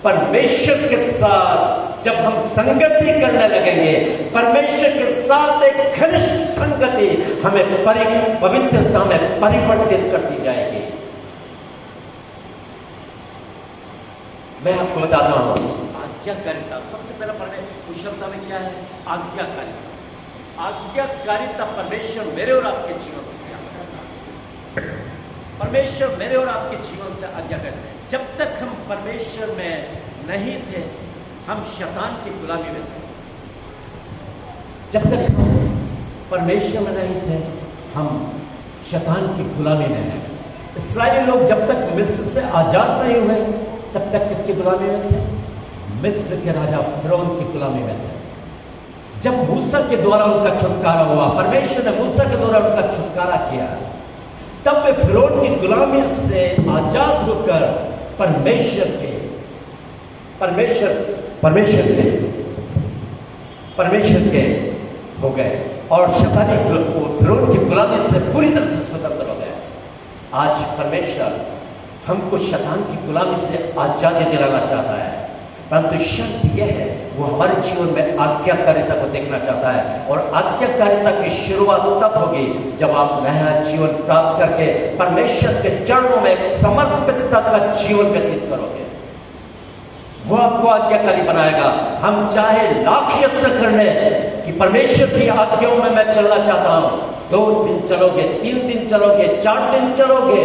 परमेश्वर के साथ जब हम संगति करने लगेंगे, परमेश्वर के साथ एक घनिष्ठ संगति हमें पवित्रता में परिवर्तित करती जाएगी। मैं आपको बताता हूं आज्ञाकारिता, सबसे पहला परमेश्वर कुशलता में क्या है? आज्ञाकारिता। आज्ञाकारिता परमेश्वर मेरे और आपके जीवन से क्या करता है? परमेश्वर मेरे और आपके जीवन से आज्ञा करते हैं। जब तक हम परमेश्वर में नहीं थे हम शैतान की गुलामी में थे। जब तक हम परमेश्वर में नहीं थे हम शैतान की गुलामी में हैं। इस्राएली लोग जब तक मिस्र से आजाद नहीं हुए तब तक किसकी गुलामी में थे? मिस्र के राजा फिरौन की गुलामी में थे। जब मूसा के द्वारा उनका छुटकारा हुआ, परमेश्वर ने मूसा के द्वारा उनका छुटकारा किया, तब वे फिरौन की गुलामी से आजाद होकर परमेश्वर के हो गए और शैतानी फिरौन की गुलामी से पूरी तरह से स्वतंत्र हो गए। आज परमेश्वर हमको शैतान की गुलामी से आजादी दिलाना चाहता है, परंतु शर्त यह है वो हमारे जीवन में आज्ञाकारिता को देखना चाहता है। और आज्ञाकारिता की शुरुआत तब होगी जब आप नया जीवन प्राप्त करके परमेश्वर के चरणों में एक समर्पितता का जीवन व्यतीत करोगे। वो आपको आज्ञाकारी बनाएगा। हम चाहे लाख यत्न कर लें कि परमेश्वर की आज्ञाओं में मैं चलना चाहता हूं, 2 दिन चलोगे, 3 दिन चलोगे, 4 दिन चलोगे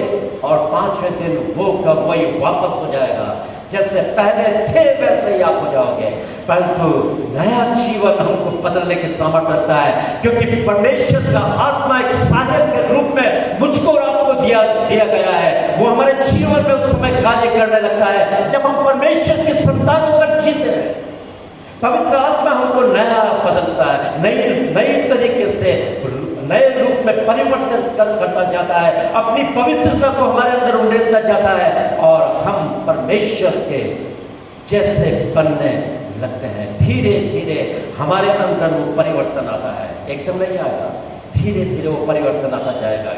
और 5वें दिन वो का वही वापस हो जाएगा। जैसे पहले थे वैसे ही आप हो जाओगे। परंतु नया जीवन हमको बदलने की सामर्थ्य रखता है, क्योंकि परमेश्वर का आत्मा एक सहायक के रूप में मुझको और आपको दिया गया है। वो हमारे जीवन में उस समय कार्य करने लगता है जब हम परमेश्वर की संतान होकर जीते हैं। पवित्र आत्मा हमको नया बदलता है, नई तरीके से नए रूप में परिवर्तन करता जाता है, अपनी पवित्रता को हमारे अंदर उंडेलता जाता है और हम परमेश्वर के जैसे बनने लगते हैं। धीरे धीरे हमारे अंदर वो परिवर्तन आता है, एकदम नहीं आएगा, धीरे धीरे वो परिवर्तन आता जाएगा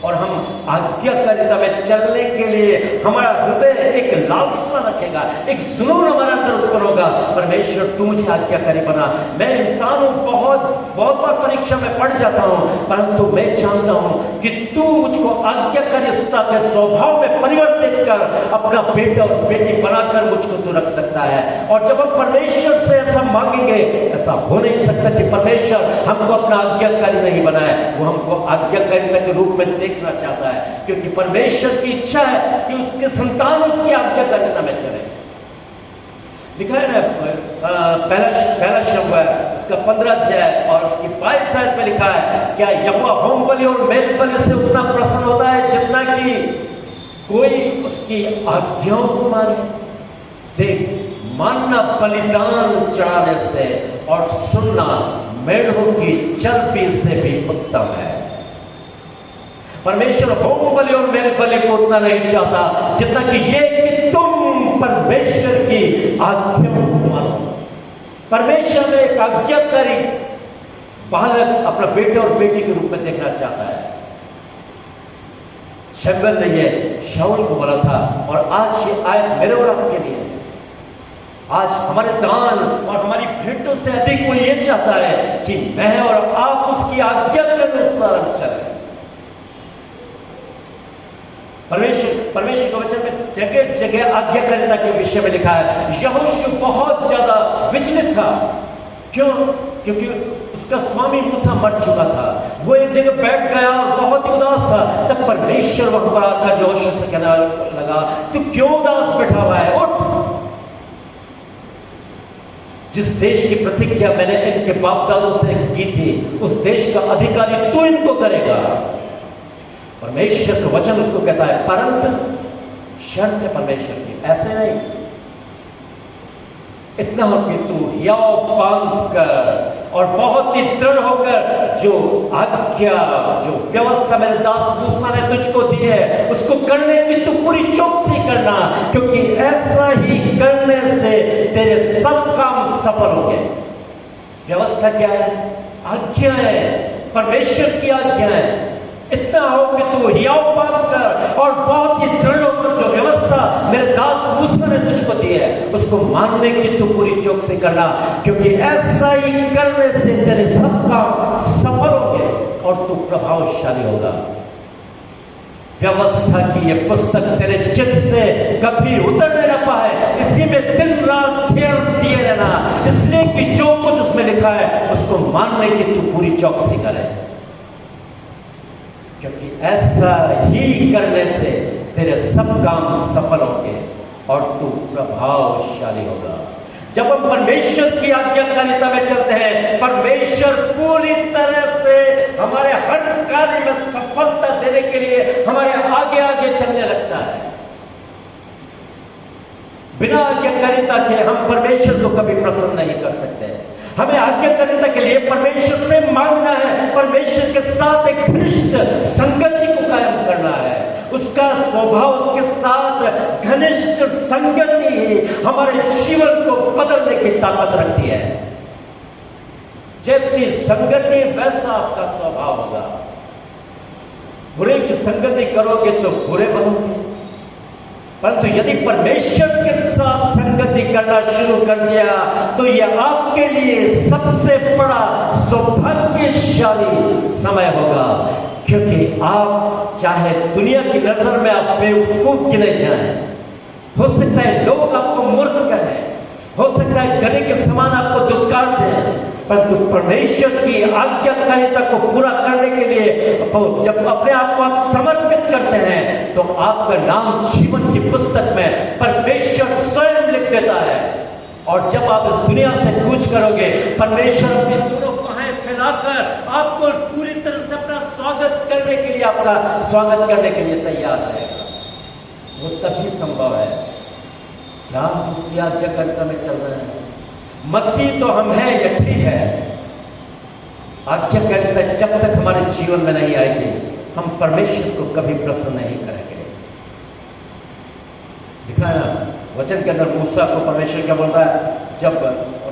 और हम आज्ञाकारिता में चलने के लिए हमारा हृदय एक लालसा रखेगा, एक जुनून हमारे अंदर उत्पन्न होगा। परमेश्वर तू मुझे आज्ञाकारी बना। मैं इंसान हूं, बहुत बार परीक्षा में पढ़ जाता हूं, परंतु मैं जानता हूं कि तू मुझको आज्ञाकारिता के स्वभाव में परिवर्तित कर अपना बेटा और बेटी बनाकर मुझको तू रख सकता है। और जब हम परमेश्वर से ऐसा मांगेंगे, ऐसा हो नहीं सकता कि परमेश्वर हमको अपना आज्ञाकारी नहीं बनाए, वो हमको आज्ञाकारिता के रूप में देखना चाहता है, क्योंकि परमेश्वर की इच्छा है कि उसके संतान उसकी आज्ञाकारिता में चले। लिखा है ना पहला शमूएल उसका 15 अध्याय और उसकी 22 आयत में लिखा है, क्या यहोवा होम बलि और मेल बलि से उतना प्रसन्न होता है जितना कि कोई उसकी आज्ञाओं को माने? देख, मानना बलिदान चढ़ाने से और सुनना मेढ़ों की चर्बी से भी उत्तम है। परमेश्वर होम बलि और मेल बलि को उतना नहीं चाहता जितना कि ये कि तुम परमेश्वर की आज्ञाओं को मानो। परमेश्वर ने एक आज्ञाकारी बालक अपना बेटे और बेटी के रूप में देखना चाहता है। शमूएल ने ये शाऊल को बोला था और आज ये आयत मेरे और आपके लिए। आज हमारे दान और हमारी भेंटों से अधिक वो ये चाहता है कि मैं और आप उसकी आज्ञा के अनुसार चलें। परमेश्वर के वचन में जगह जगह आज्ञाकारिता के विषय में लिखा है। यहोशू बहुत ज्यादा विचलित था। क्यों? क्योंकि उसका स्वामी मूसा मर चुका था। वो एक जगह बैठ गया और बहुत ही उदास था। तब परमेश्वर वहां पर आकर यहोशू से कहने लगा, तू क्यों उदास बैठा हुआ है? उठ, जिस देश की प्रतिज्ञा मैंने इनके बाप दादों से की थी उस देश का अधिकारी तू इनको करेगा। परमेश्वर का वचन उसको कहता है, परंतु शर्त है परमेश्वर की, ऐसे नहीं, इतना हो कि तू हियाव बांध कर और बहुत ही दृढ़ होकर जो आज्ञा, जो व्यवस्था मेरे दास मूसा ने तुझको दी है, उसको करने की तू पूरी चौकसी करना, क्योंकि ऐसा ही करने से तेरे सब काम सफल होंगे। व्यवस्था क्या है? आज्ञा है, परमेश्वर की आज्ञा है। इतना हो कि तू हियाव पाकर और बहुत ही दृढ़ होकर जो व्यवस्था मेरे दास मूसा ने तुझको दी है, उसको मानने की तू पूरी चौकसी करना, क्योंकि ऐसा ही करने से तेरे सब काम सफल होंगे और तू प्रभावशाली होगा। व्यवस्था की ये पुस्तक तेरे चित्त से कभी उतरने न पाए, इसी में दिन रात ध्यान दिए रहना, इसलिए कि जो कुछ उसमें लिखा है उसको मानने की तू पूरी चौकसी करे, क्योंकि ऐसा ही करने से तेरे सब काम सफल होंगे और तू प्रभावशाली होगा। जब हम परमेश्वर की आज्ञाकारिता में चलते हैं, परमेश्वर पूरी तरह से हमारे हर कार्य में सफलता देने के लिए हमारे आगे आगे चलने लगता है। बिना आज्ञाकारिता के हम परमेश्वर को कभी प्रसन्न नहीं कर सकते। हमें आज्ञाकारिता के लिए परमेश्वर से मांगना है, परमेश्वर के साथ एक घनिष्ठ संगति को कायम करना है। उसका स्वभाव, उसके साथ घनिष्ठ संगति ही हमारे जीवन को बदलने की ताकत रखती है। जैसी संगति वैसा आपका स्वभाव होगा। बुरे की संगति करोगे तो बुरे बनोगे, परंतु यदि परमेश्वर के साथ संगति करना शुरू कर दिया तो यह आपके लिए सबसे बड़ा सौभाग्यशाली समय होगा, क्योंकि आप चाहे दुनिया की नजर में आप बेवकूफ गिने जाएं, हो सकता है लोग आपको मूर्ख कहें, हो सकता है गधे के समान आपको दुत्कार दें, परंतु परमेश्वर की आज्ञाकारिता को पूरा करने के लिए जब अपने आप को आप समर्पित करते हैं तो आपका नाम जीवन की पुस्तक में परमेश्वर स्वयं लिख देता है। और जब आप इस दुनिया से कूच करोगे, परमेश्वर अपनी दोनों बाहें फैलाकर आपको पूरी तरह से अपना स्वागत करने के लिए, आपका स्वागत करने के लिए तैयार रहेगा। वो तभी संभव है क्या हम उसकी आज्ञाकारिता में चल रहे हैं। मसीह तो हम हैं, यह ठीक है। आज्ञाकारिता जब तक हमारे जीवन में नहीं आएगी, हम परमेश्वर को कभी प्रसन्न नहीं करेंगे। दिखा है ना वचन के अंदर मूसा को परमेश्वर क्या बोलता है, जब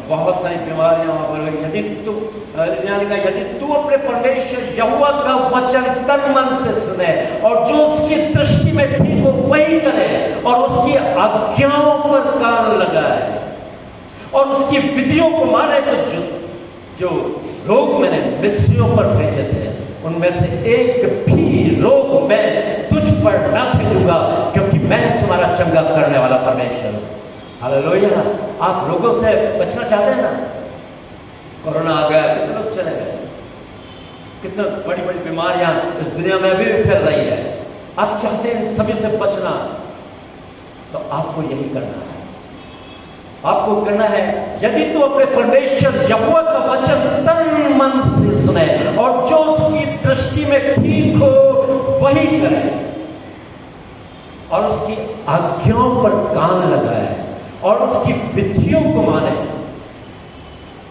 बहुत सारी बीमारियां यदि तू अपने परमेश्वर यहोवा का वचन तन मन से सुने और जो उसकी दृष्टि में ठीक हो वही करे और उसकी आज्ञाओं पर कान लगाए और उसकी विधियों को माने, तो जो रोग मैंने मिस्रियों पर भेजे थे उनमें से एक भी रोग मैं तुझ पर ना भेजूंगा, क्योंकि मैं तुम्हारा चंगा करने वाला परमेश्वर हूं। हालेलुया। आप रोगों से बचना चाहते हैं ना? कोरोना आ गया, कितने लोग चले गए, कितनी बड़ी बड़ी बीमारियां इस दुनिया में अभी भी फैल रही है। आप चाहते हैं सभी से बचना, तो आपको यही करना है। आपको करना है, यदि तू अपने परमेश्वर यहोवा का वचन तन मन से सुने और जो उसकी दृष्टि में ठीक हो वही करे और उसकी आज्ञाओं पर कान लगाए और उसकी विधियों को माने,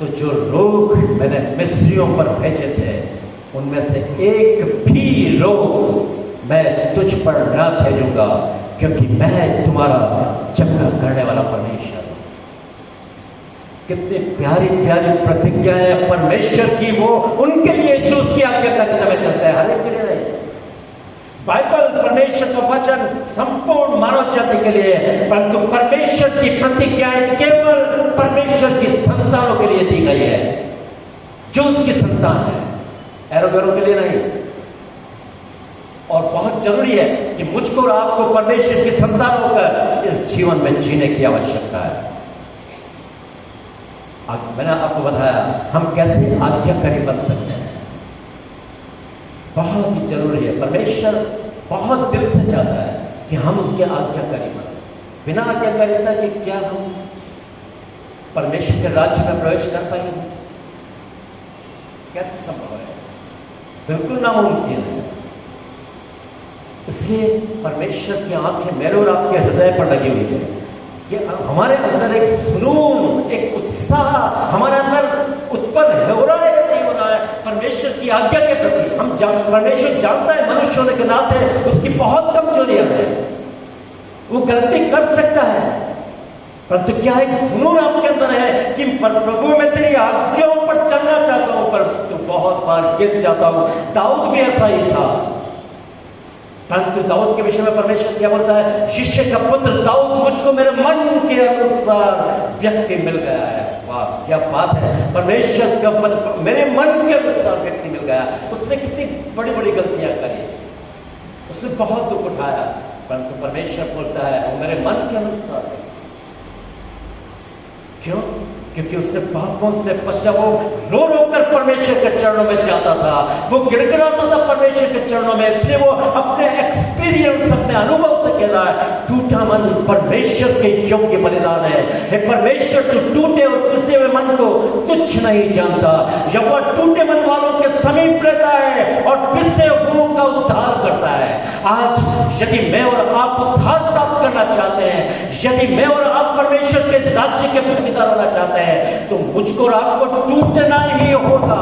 तो जो रोग मैंने मिस्रियों पर भेजे थे उनमें से एक भी रोग मैं तुझ पर न भेजूंगा, क्योंकि मैं तुम्हारा चंगा करने वाला परमेश्वर हूं। कितनी प्यारी प्यारी प्रतिज्ञाएं परमेश्वर की, वो उनके लिए जो उसकी आज्ञाकारिता में चलते हैं, हर एक के लिए नहीं। बाइबल परमेश्वर का वचन संपूर्ण मानव जाति के लिए, परंतु परमेश्वर की प्रतिज्ञाएं केवल परमेश्वर की संतानों के लिए दी गई है, जो उसकी संतान है, एरोगरों के लिए नहीं। और बहुत जरूरी है कि मुझको और आपको परमेश्वर की संतान होकर इस जीवन में जीने की आवश्यकता है। मैंने आपको बताया हम कैसे आज्ञाकारी बन सकते हैं, बहुत ही जरूरी है। परमेश्वर बहुत दिल से चाहता है कि हम उसके आज्ञाकारी बने। बिना आज्ञाकारिता के क्या हम परमेश्वर के राज्य में प्रवेश कर पाएंगे? कैसे संभव है? बिल्कुल नामुमकिन है। इसलिए परमेश्वर की आंखें मेरे और आपके हृदय पर लगी हुई है कि हमारे अंदर एक जुनून, एक उत्साह हमारे अंदर उत्पन्न हो की आज्ञा के प्रति परमेश्वर जानता है मनुष्य होने के नाते उसकी बहुत कमजोरियां हैं, वो गलती कर सकता है, परंतु क्या एक जुनून आपके अंदर है कि प्रभु मैं तेरी आज्ञाओं पर चलना चाहता हूं, पर तो बहुत बार गिर जाता हूं। दाऊद भी ऐसा ही था, परंतु दाऊद के विषय में परमेश्वर क्या बोलता है, शिष्य का पुत्र दाऊद मुझको मेरे मन के अनुसार व्यक्ति मिल गया है। वाह क्या बात है, परमेश्वर का मेरे मन के अनुसार व्यक्ति मिल गया। उसने कितनी बड़ी बड़ी गलतियां करी, उसने बहुत दुख उठाया, परंतु परमेश्वर बोलता है वो मेरे मन के अनुसार है। क्यों? क्योंकि उसने पापों से पश्चाताप रो रो कर परमेश्वर के चरणों में जाता था, वो गिड़गिड़ाता था परमेश्वर के चरणों में। इसलिए वो अपने एक्सपीरियंस, अपने अनुभव से कह रहा है, टूटा मन परमेश्वर के योग्य बलिदान है। हे परमेश्वर तू टूटे और पिसे हुए मन को तुच्छ नहीं जानता। यहोवा टूटे मन वालों के समीप रहता है और पिसे हुओं का उद्धार करता है। आज यदि मैं और आप उद्धार प्राप्त करना चाहते हैं, यदि मैं और आप परमेश्वर के राज्य के भागीदार होना चाहते हैं, तो मुझको और आपको टूटना ही होगा,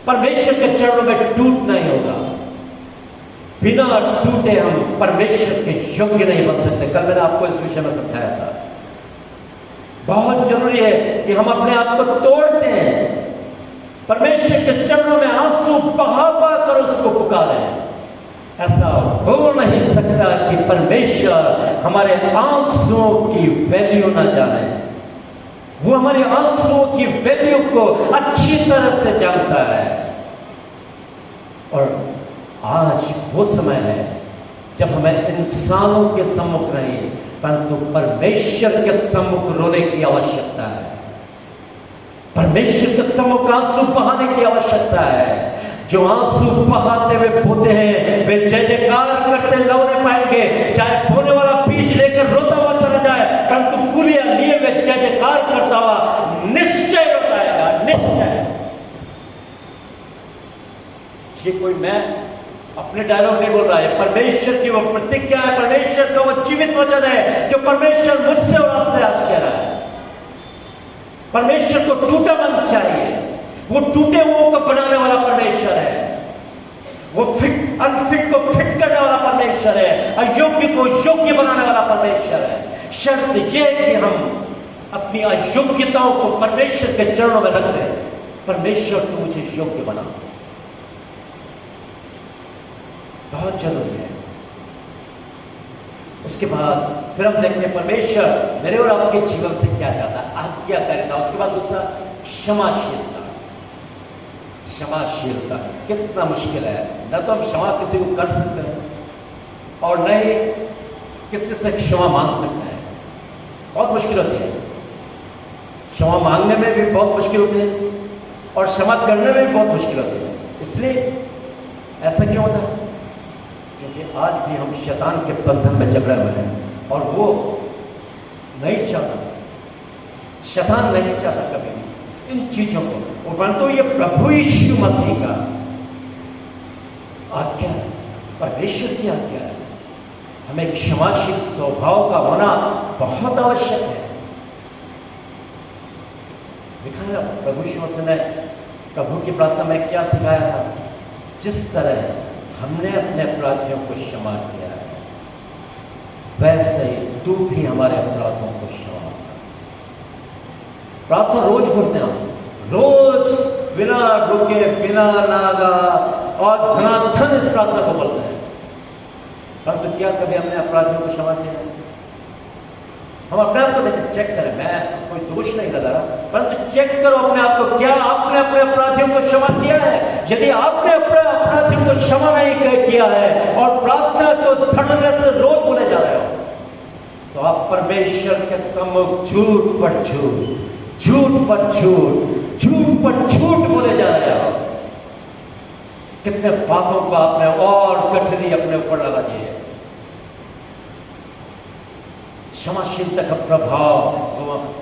परमेश्वर के चरणों में टूटना ही होगा। बिना टूटे हम परमेश्वर के योग्य नहीं बन सकते। कल मैंने आपको इस विषय में समझाया था, बहुत जरूरी है कि हम अपने आप को तोड़ते हैं, परमेश्वर के चरणों में आंसू बहा बहा कर उसको पुकारें। ऐसा हो नहीं सकता कि परमेश्वर हमारे आंसुओं की वैल्यू ना जाने। वो हमारे आंसुओं की वैल्यू को अच्छी तरह से जानता है। और आज वो समय है जब हमें इंसानों के सम्मुख नहीं, परंतु परमेश्वर के सम्मुख रोने की आवश्यकता है, परमेश्वर के सम्मुख आंसू बहाने की आवश्यकता है। जो आंसू बहाते हुए बोते हैं वे जय जयकार करते लौटे पाएंगे। चाहे बोने वाला बीज लेकर रोता हुआ चला जाए, परंतु पुलिया लिए हुए जय जयकार करता हुआ निश्चय लौटाएगा, निश्चय। ये कोई मैं अपने डायलॉग नहीं बोल रहा है, परमेश्वर की वो प्रतिज्ञा है, परमेश्वर का वो जीवित वचन है जो परमेश्वर मुझसे और आपसे आज कह रहा है। परमेश्वर को टूटा मन चाहिए, वो टूटे हुओं को बनाने वाला परमेश्वर है, वो फिट अनफिट को फिट करने वाला परमेश्वर है, अयोग्य को योग्य बनाने वाला परमेश्वर है। शर्त यह कि हम अपनी अयोग्यताओं को परमेश्वर के चरणों में रख दें, परमेश्वर तो मुझे योग्य बना, बहुत जरूरी है। उसके बाद फिर हम देखते हैं परमेश्वर मेरे और आपके जीवन से क्या चाहता है, आज्ञाकारिता। उसके बाद दूसरा क्षमाशीलता। क्षमाशीलता कितना मुश्किल है, न तो हम क्षमा किसी को कर सकते हैं और न ही किसी से क्षमा मांग सकते हैं, बहुत मुश्किल होती है। क्षमा मांगने में भी बहुत मुश्किल होती है और क्षमा करने में भी बहुत मुश्किल होती है। इसलिए ऐसा क्यों होता है? क्योंकि आज भी हम शैतान के बंधन में जकड़े हुए हैं और वो नहीं चाहता, शैतान नहीं चाहता कभी भी इन चीजों को, परंतु ये प्रभु यीशु मसीह का आज्ञा है, परमेश्वर की आज्ञा है। हमें क्षमाशील स्वभाव का होना बहुत आवश्यक है। देखा है प्रभु यीशु मसीह ने प्रभु की प्रार्थना में क्या सिखाया था? जिस तरह हमने अपने अपराधियों को क्षमा किया है, वैसे ही तू भी हमारे अपराधों को क्षमा कर। प्रार्थना रोज करते हैं, रोज बिना रुके बिना नागा और धनाधन इस प्रार्थना को बोलते हैं, परंतु क्या कभी हमने अपराधियों को क्षमा किया? हम अपने आप को देखें, चेक करें। मैं कोई दोष नहीं लगा रहा, परंतु चेक करो अपने आप को, क्या आपने अपने अपराधियों को क्षमा किया है? यदि आपने अपने अपराधियों को क्षमा नहीं किया है और प्रार्थना को धड़ल्ले से रोज बोले जा रहे हो, तो आप परमेश्वर के सम्मुख झूठ पर झूठ, झूठ पर झूठ, झूठ पर झूठ बोले जा रहे हो। कितने पापों को आपने और कठिनाई अपने ऊपर लगा दी है। क्षमाशीलता का प्रभाव,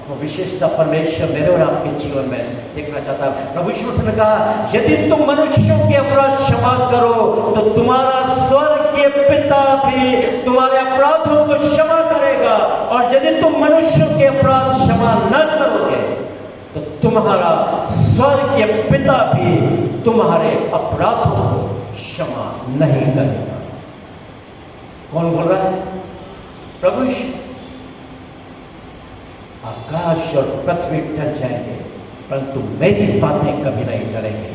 वो विशेषता परमेश्वर मेरे और आपके जीवन में देखना चाहता है। प्रभु यीशु मसीह ने कहा, यदि तुम मनुष्यों के अपराध क्षमा करो तो तुम्हारा स्वर्गीय पिता भी तुम्हारे अपराधों को क्षमा करेगा, और यदि तुम मनुष्यों के अपराध क्षमा न करोगे तो तुम्हारा स्वर्गीय पिता भी तुम्हारे अपराधों को क्षमा नहीं करेगा। कौन बोल रहा है? प्रभु यीशु। आकाश और पृथ्वी टल जाएंगे परंतु मेरी बातें कभी नहीं टलेंगे।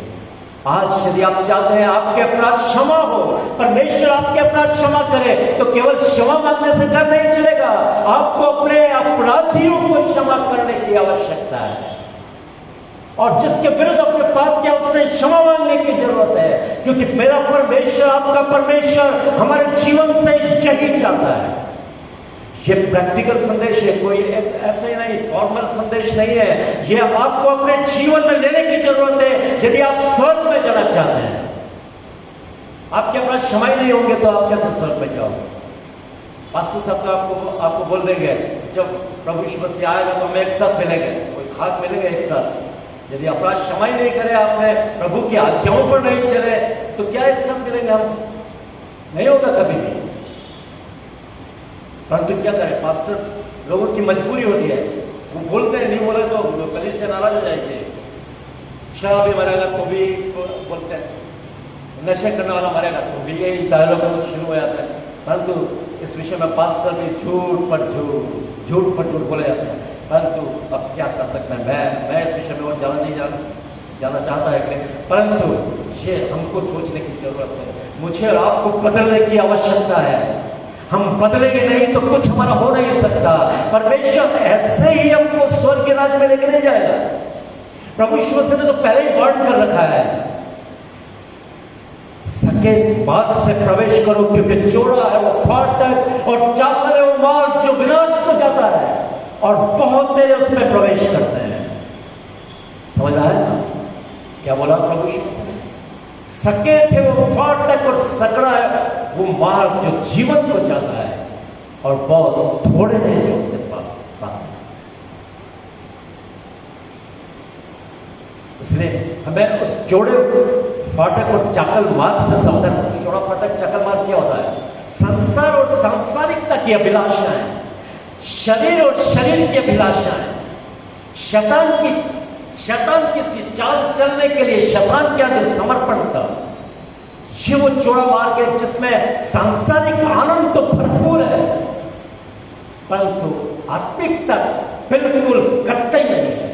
आज यदि आप चाहते हैं आपके अपराध क्षमा हो, परमेश्वर आपके अपराध क्षमा करे, तो केवल क्षमा मांगने से घर नहीं चलेगा, आपको अपने अपराधियों को क्षमा करने की आवश्यकता है। और जिसके विरुद्ध अपने पाप किया उससे क्षमा मांगने की जरूरत है, क्योंकि मेरा परमेश्वर, आपका परमेश्वर हमारे जीवन से यही चाहता है। ये प्रैक्टिकल संदेश है, कोई ऐसे ही नहीं, फॉर्मल संदेश नहीं है। ये आपको अपने जीवन में लेने की जरूरत है यदि आप स्वर्ग में जाना चाहते हैं। आपके अपराध क्षमा ही नहीं होंगे तो आप कैसे स्वर्ग में जाओगे? पास्टर साहब तो आपको बोल देंगे जब प्रभु यीशु मसीह आएगा तो हम एक साथ मिलेंगे, कोई खाक मिलेंगे एक साथ। यदि अपराध क्षमा ही नहीं करे, आपने प्रभु की आज्ञाओं पर नहीं चले, तो क्या एक साथ मिलेंगे हम? नहीं होगा कभी भी। परंतु क्या करें, पास्टर्स लोगों की मजबूरी होती है, वो बोलते हैं, नहीं बोले तो कलीसिया से नाराज हो जाएंगे। शराबी मरेगा तो भी बोलते हैं, नशे करने वाला मरेगा तो भी, यही डायलॉग शुरू हो जाता है। परंतु इस विषय में पास्टर भी झूठ पर झूठ बोले जाते हैं। परंतु अब क्या कर सकते हैं, मैं इस विषय में और जाना चाहता है कि, परंतु ये हमको सोचने की जरूरत है। मुझे और आपको बदलने की आवश्यकता है। हम बदलेंगे नहीं तो कुछ हमारा हो नहीं सकता। परमेश्वर ऐसे ही हमको स्वर्ग के राज्य में लेके नहीं जाएगा। प्रभु यीशु मसीह ने तो पहले ही वार्न कर रखा है, सकेत मार्ग से प्रवेश करो, क्योंकि चौड़ा है वो फाटक और चाकर है वो मार्ग जो विनाश को जाता है, और बहुत देर उसमें प्रवेश करते हैं। समझ रहा है ना क्या बोला प्रभु यीशु मसीह? सकेत है वो फाटक और सकड़ा है वो मार्ग जो जीवन को जाता है, और बहुत थोड़े हैं जो उसे पाते हैं। इसलिए हमें उस चौड़े फाटक और चाकल मार्ग से सावधान। चौड़ा फाटक चाकल मार्ग क्या होता है? संसार और सांसारिकता की अभिलाषाएं, शरीर और शरीर की अभिलाषाएं, शैतान किसी चाल चलने के लिए शैतान के आगे समर्पण था। ये वो चौड़ा मार्ग है जिसमें सांसारिक आनंद तो भरपूर है, परंतु आत्मिकता बिल्कुल कतई नहीं है।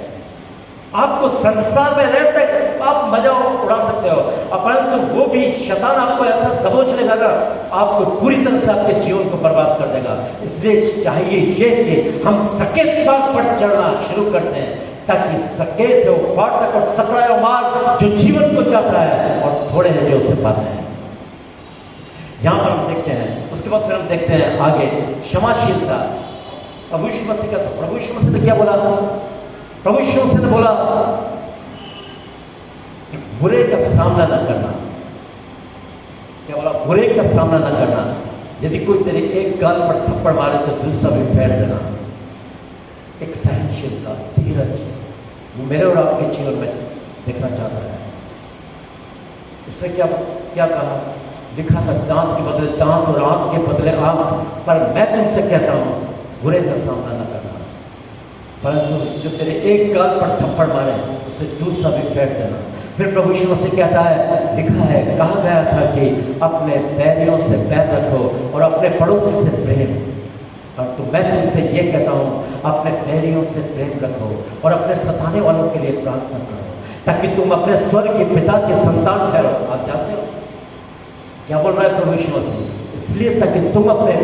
आपको संसार में रहते आप मजा उड़ा सकते हो, परंतु वो भी शैतान आपको ऐसा दबोच लेगा ना, आपको पूरी तरह से आपके जीवन को बर्बाद कर देगा। इसलिए चाहिए ये कि हम सकेत मार्ग पर चढ़ना शुरू करते हैं, ताकि सकेत हो फाटक और सकड़ा हो मार्ग जो जीवन को जाता है, और थोड़े हैं जो उसे पाते हैं। यहां पर हम देखते हैं, उसके बाद फिर हम देखते हैं आगे क्षमाशीलता। प्रभु यीशु मसीह ने क्या बोला था? प्रभु यीशु मसीह ने बोला कि बुरे का सामना न करना। क्या बोला? बुरे का सामना न करना। यदि कोई तेरे एक गाल पर थप्पड़ मारे तो दूसरा भी फेर देना। एक सहनशीलता, धीरज, वो मेरे और आपके जीवन में देखना चाहता है। उसने क्या कहा? लिखा था, दांत के बदले दांत और आंख के बदले आंख, पर मैं तुमसे कहता हूं बुरे का सामना न करना, परंतु जो तेरे एक गाल पर थप्पड़ मारे उसे दूसरा भी फेंक देना। फिर प्रभु यीशु मसीह कहता है, लिखा है, कहा गया था कि अपने बैरियों से बैर रखो और अपने पड़ोसी से प्रेम। तो मैं तुमसे ये कहता हूँ, अपने बैरियों से प्रेम रखो और अपने सताने वालों के लिए प्रार्थना करो, ताकि तुम अपने स्वर्ग के पिता के संतान ठहरो। आप जानते हो क्या बोल रहा है प्रभु यीशु मसीह? इसलिए ताकि तुम अपने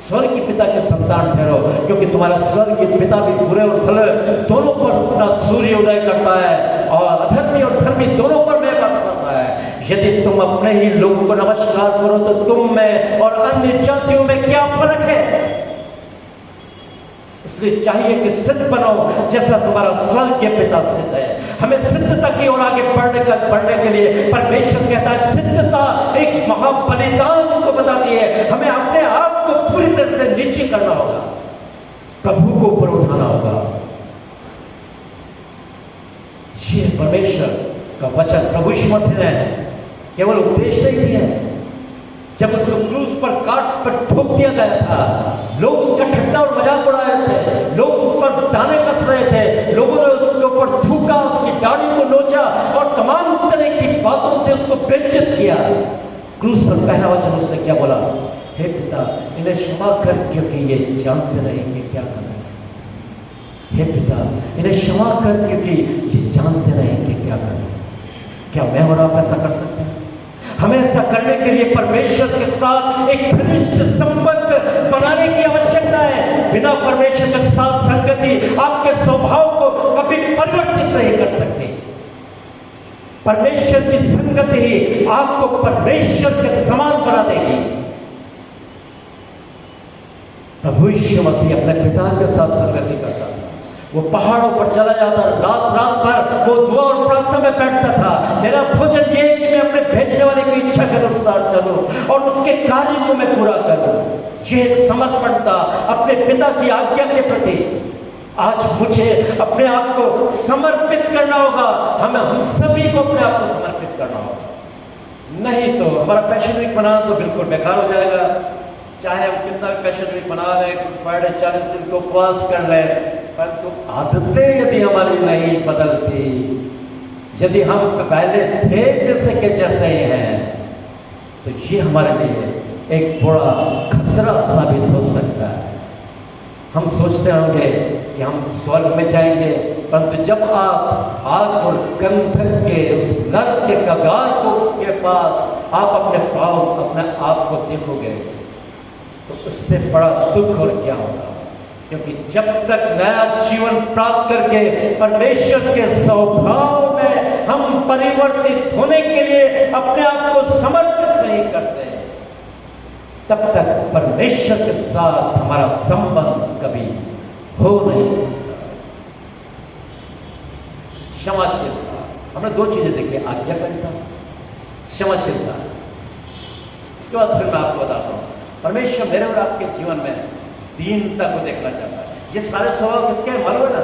स्वर्ग के पिता के संतान ठहरो, क्योंकि तुम्हारा स्वर्ग के पिता भी बुरे और भले दोनों पर अपना सूर्य उदय करता है, और अधर्मी और धर्मी दोनों पर मेघ बरसाता है। यदि तुम अपने ही लोगों को नमस्कार करो तो तुम में और अन्य जातियों में क्या फर्क है? इसलिए चाहिए कि सिद्ध बनो जैसा तुम्हारा स्वर्ग के पिता सिद्ध है। हमें सिद्धता की ओर आगे बढ़ने के लिए परमेश्वर कहता है, सिद्धता एक महाबलिदान को बताती है। हमें अपने आप को पूरी तरह से नीचे करना होगा, प्रभु को ऊपर उठाना होगा। ये परमेश्वर का वचन प्रभु यीशु मसीह ने केवल उपदेश नहीं दिया है। जब उसको क्रूस पर काट पर ठोक दिया गया था, लोग उसका ठट्टा और मजाक उड़ा रहे थे, लोग उस पर दाने कस रहे थे, लोगों ने उसके ऊपर बातों से उसको बेइज्जत किया। क्रूस पर पहला वचन उसने क्या बोला? हे पिता, इन्हें क्षमा कर, क्योंकि ये जानते नहीं कि क्या कर रहे हैं। हे पिता, इन्हें क्षमा कर, क्योंकि ये जानते नहीं कि क्या कर रहे हैं। क्या मैं और आप ऐसा कर सकते हैं? हमें ऐसा करने के लिए परमेश्वर के साथ एक घनिष्ठ संबंध बनाने की आवश्यकता है। बिना परमेश्वर के साथ संगति आपके स्वभाव को कभी परिवर्तित नहीं कर सकती। परमेश्वर की संगति ही आपको परमेश्वर के समान बना देगी। प्रभु यीशु मसीह अपने पिता के साथ संगति करता था। वो पहाड़ों पर चला जाता, रात रात भर वो दुआ और प्रार्थना में बैठता था। मेरा भोजन ये है कि मैं अपने भेजने वाले की इच्छा के अनुसार चलूं और उसके कार्य को मैं पूरा करूं। ये एक समर्पण था अपने पिता की आज्ञा के प्रति। आज मुझे अपने आप को समर्पित करना होगा। हम सभी को अपने आप को समर्पित करना होगा। नहीं तो हमारा पैशन वीक बनाना तो बिल्कुल बेकार हो जाएगा। चाहे हम कितना भी पैशन वीक बना रहे, फ्राइडे 40 दिन को उपवास कर रहे, परंतु आदतें यदि हमारी नहीं बदलती, यदि हम पहले थे जैसे के जैसे ही हैं, तो ये हमारे लिए एक बड़ा खतरा साबित हो सकता है। हम सोचते होंगे कि हम स्वर्ग में जाएंगे, परंतु जब आप आग और गंधक के उस नर्क के कगार के पास आप अपने आप को देखोगे, तो उससे बड़ा दुख और क्या होगा। क्योंकि जब तक नया जीवन प्राप्त करके परमेश्वर के स्वभाव में हम परिवर्तित होने के लिए अपने आप को समर्पित नहीं करते, तब तक परमेश्वर के साथ हमारा संबंध कभी हो नहीं सकता। क्षमाशीलता, हमने दो चीजें देखी, आज्ञाकारिता, क्षमाशीलता। इसके बाद फिर मैं आपको बताता हूं, परमेश्वर मेरे और आपके जीवन में दीनता को देखना चाहता है। ये सारे स्वभाव किसके हैं मालूम है ना?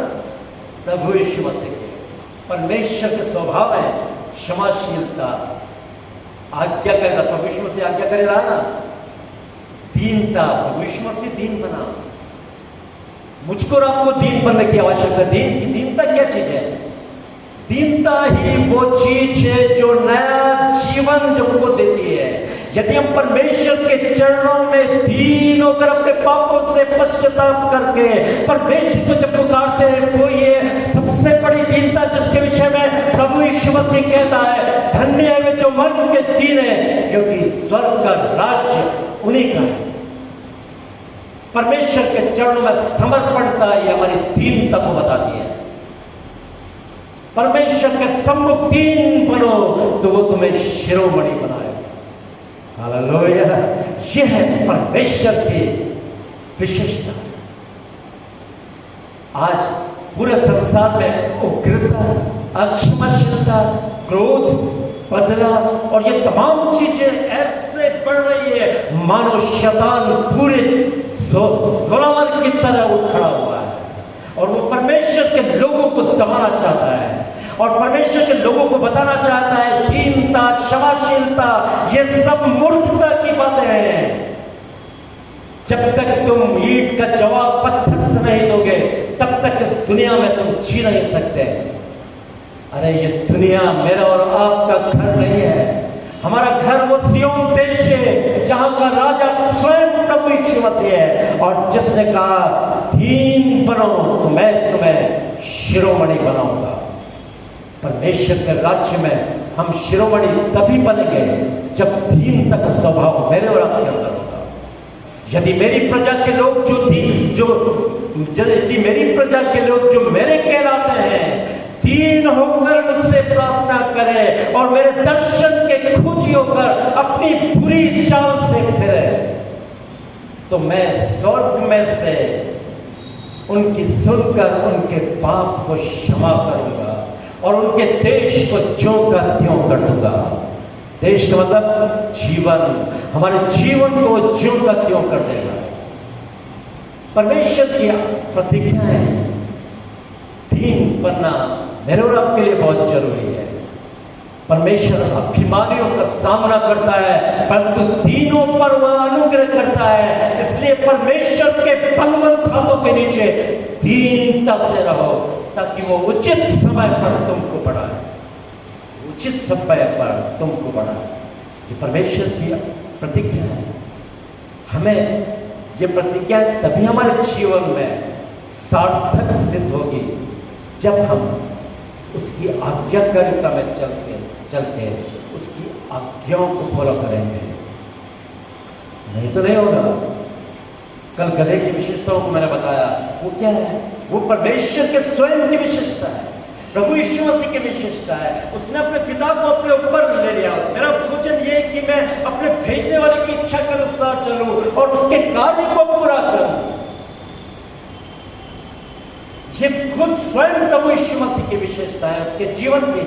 प्रभु यीशु मसीह के। परमेश्वर के स्वभाव है क्षमाशीलता, आज्ञाकारिता। प्रभु यीशु मसीह आज्ञाकारी रहा ना। दीनता, प्रभु यीशु मसीह दीन बना। मुझको और आपको दीन बनने की आवश्यकता। दीनता क्या चीज है? दीनता ही वो चीज है जो नया जीवन हमको देती है। यदि हम परमेश्वर के चरणों में दीन होकर अपने पापों से पश्चाताप करके परमेश्वर को जब पुकारते हैं, वो ये सबसे बड़ी दीनता जिसके विषय में प्रभु यीशु मसीह कहता है, धन्य है वे जो मन के दीन है, क्योंकि स्वर्ग का राज्य उन्हीं का है। परमेश्वर के चरणों में समर्पणता ये हमारी दीनता को बताती है। परमेश्वर के सम्मुख दीन बनो तो वो तुम्हें शिरोमणि बनाएगा। हालेलुया। यह है परमेश्वर की विशेषता। आज पूरे संसार में उग्रता, अक्षमाशीलता, क्रोध, बदला और ये तमाम चीजें ऐसे बढ़ रही है मानो शैतान पूरे जोरावर की तरह उठ खड़ा हुआ है और वो परमेश्वर के लोगों को दबाना चाहता है और परमेश्वर के लोगों को बताना चाहता है दीनता, क्षमाशीलता ये सब मूर्खता की बातें हैं। जब तक तुम ईंट का जवाब पत्थर से नहीं दोगे तब तक इस दुनिया में तुम जी नहीं सकते। अरे ये दुनिया मेरा और आपका घर नहीं है। हमारा घर वो सिय्योन देश है जहां का राजा स्वयं प्रभु यीशु मसीह है और जिसने कहा दीन बनो तो मैं तुम्हें शिरोमणि बनाऊंगा। परमेश्वर के राज्य में हम शिरोमणि तभी बनेंगे जब दीनता का स्वभाव मेरे और आपके अंदर होगा। यदि मेरी प्रजा के लोग यदि मेरी प्रजा के लोग जो मेरे कहलाते हैं दीन होकर मुझसे प्रार्थना करें और मेरे दर्शन के खोजी होकर अपनी बुरी चाल से फिरे तो मैं स्वर्ग में से उनकी सुनकर उनके पाप को क्षमा करूंगा और उनके देश को ज्यों का त्यों कर दूंगा। देश का मतलब जीवन, हमारे जीवन को ज्यों का त्यों कर देगा। परमेश्वर की प्रतिज्ञा है दीन बनना मेरे और आपके लिए बहुत जरूरी है। परमेश्वर अभिमानियों का सामना करता है परंतु दीनों पर वह अनुग्रह करता है। इसलिए परमेश्वर के बलवंत हाथों के नीचे दीनता से रहो ताकि वो उचित समय पर तुमको बढ़ाए। उचित समय पर तुमको बढ़ा। ये परमेश्वर की प्रतिज्ञा है। हमें ये प्रतिज्ञा तभी हमारे जीवन में सार्थक सिद्ध होगी जब हम उसकी आज्ञाकारिता में चलते उसकी आज्ञाओं को फॉलो करेंगे। नहीं तो नहीं होगा। कल गधे की विशेषताओं को मैंने बताया, वो क्या है? वो परमेश्वर के स्वयं की विशेषता है, प्रभु यीशु मसीह की विशेषता है। उसने अपने पिता को अपने ऊपर ले लिया। मेरा भोजन ये कि मैं अपने भेजने वाले की इच्छा के अनुसार चलूं और उसके कार्य को पूरा करूं। ये खुद स्वयं प्रभु यीशु मसीह की विशेषता है, उसके जीवन की।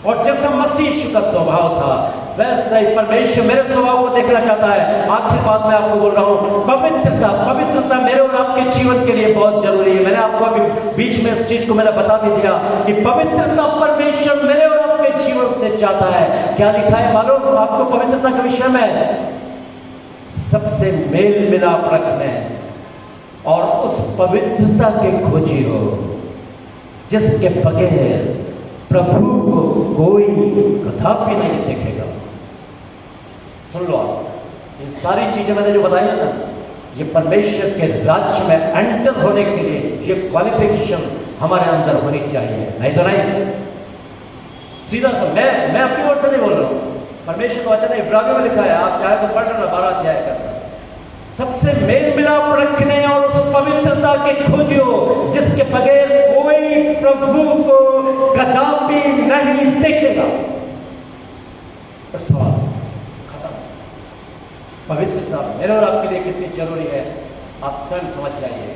और जैसा मसीह यीशु का स्वभाव था वैसा ही परमेश्वर मेरे स्वभाव को देखना चाहता है। आखिर बात मैं आपको बोल रहा हूं, पवित्रता मेरे और आपके जीवन के लिए बहुत जरूरी है। मैंने आपको अभी बीच में इस चीज को मैंने बता भी दिया कि पवित्रता परमेश्वर मेरे और आपके जीवन से चाहता है। क्या लिखा है मालूम आपको पवित्रता के विषय में? सबसे मेल मिलाप रखने और उस पवित्रता के खोजी हो जिसके बगैर प्रभु को कोई कदापि नहीं देखेगा। सुन लो आप, ये सारी चीजें मैंने जो बताई ना, ये परमेश्वर के राज्य में एंटर होने के लिए ये क्वालिफिकेशन हमारे अंदर होनी चाहिए। नहीं तो नहीं। सीधा सा मैं अपनी ओर से नहीं बोल रहा हूं, परमेश्वर का वचन इब्रानियों में लिखा है, आप चाहे तो पढ़ लेना 12 अध्याय का। सबसे मेल मिलाप रखने और उस पवित्रता के खोजियो जिसके बगैर कोई प्रभु को कदापि नहीं देखेगा। सवाल खत्म। पवित्रता मेरे और आपके लिए कितनी जरूरी है आप स्वयं समझ जाइए।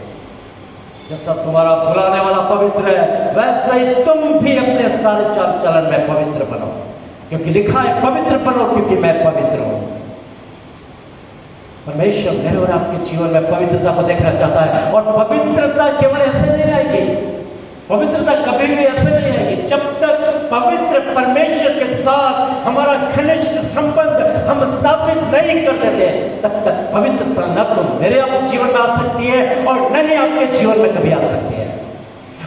जैसा तुम्हारा बुलाने वाला पवित्र है वैसा ही तुम भी अपने सारे चाल चलन में पवित्र बनो, क्योंकि लिखा है पवित्र बनो क्योंकि मैं पवित्र हूं। परमेश्वर मेरे और आपके जीवन में पवित्रता को देखना चाहता है। और पवित्रता केवल ऐसे नहीं आएगी, पवित्रता कभी भी ऐसे नहीं आएगी जब तक पवित्र परमेश्वर के साथ हमारा घनिष्ठ संबंध हम स्थापित नहीं कर देते, तब तक पवित्रता न तो मेरे आप जीवन में आ सकती है और न ही आपके जीवन में कभी आ सकती है।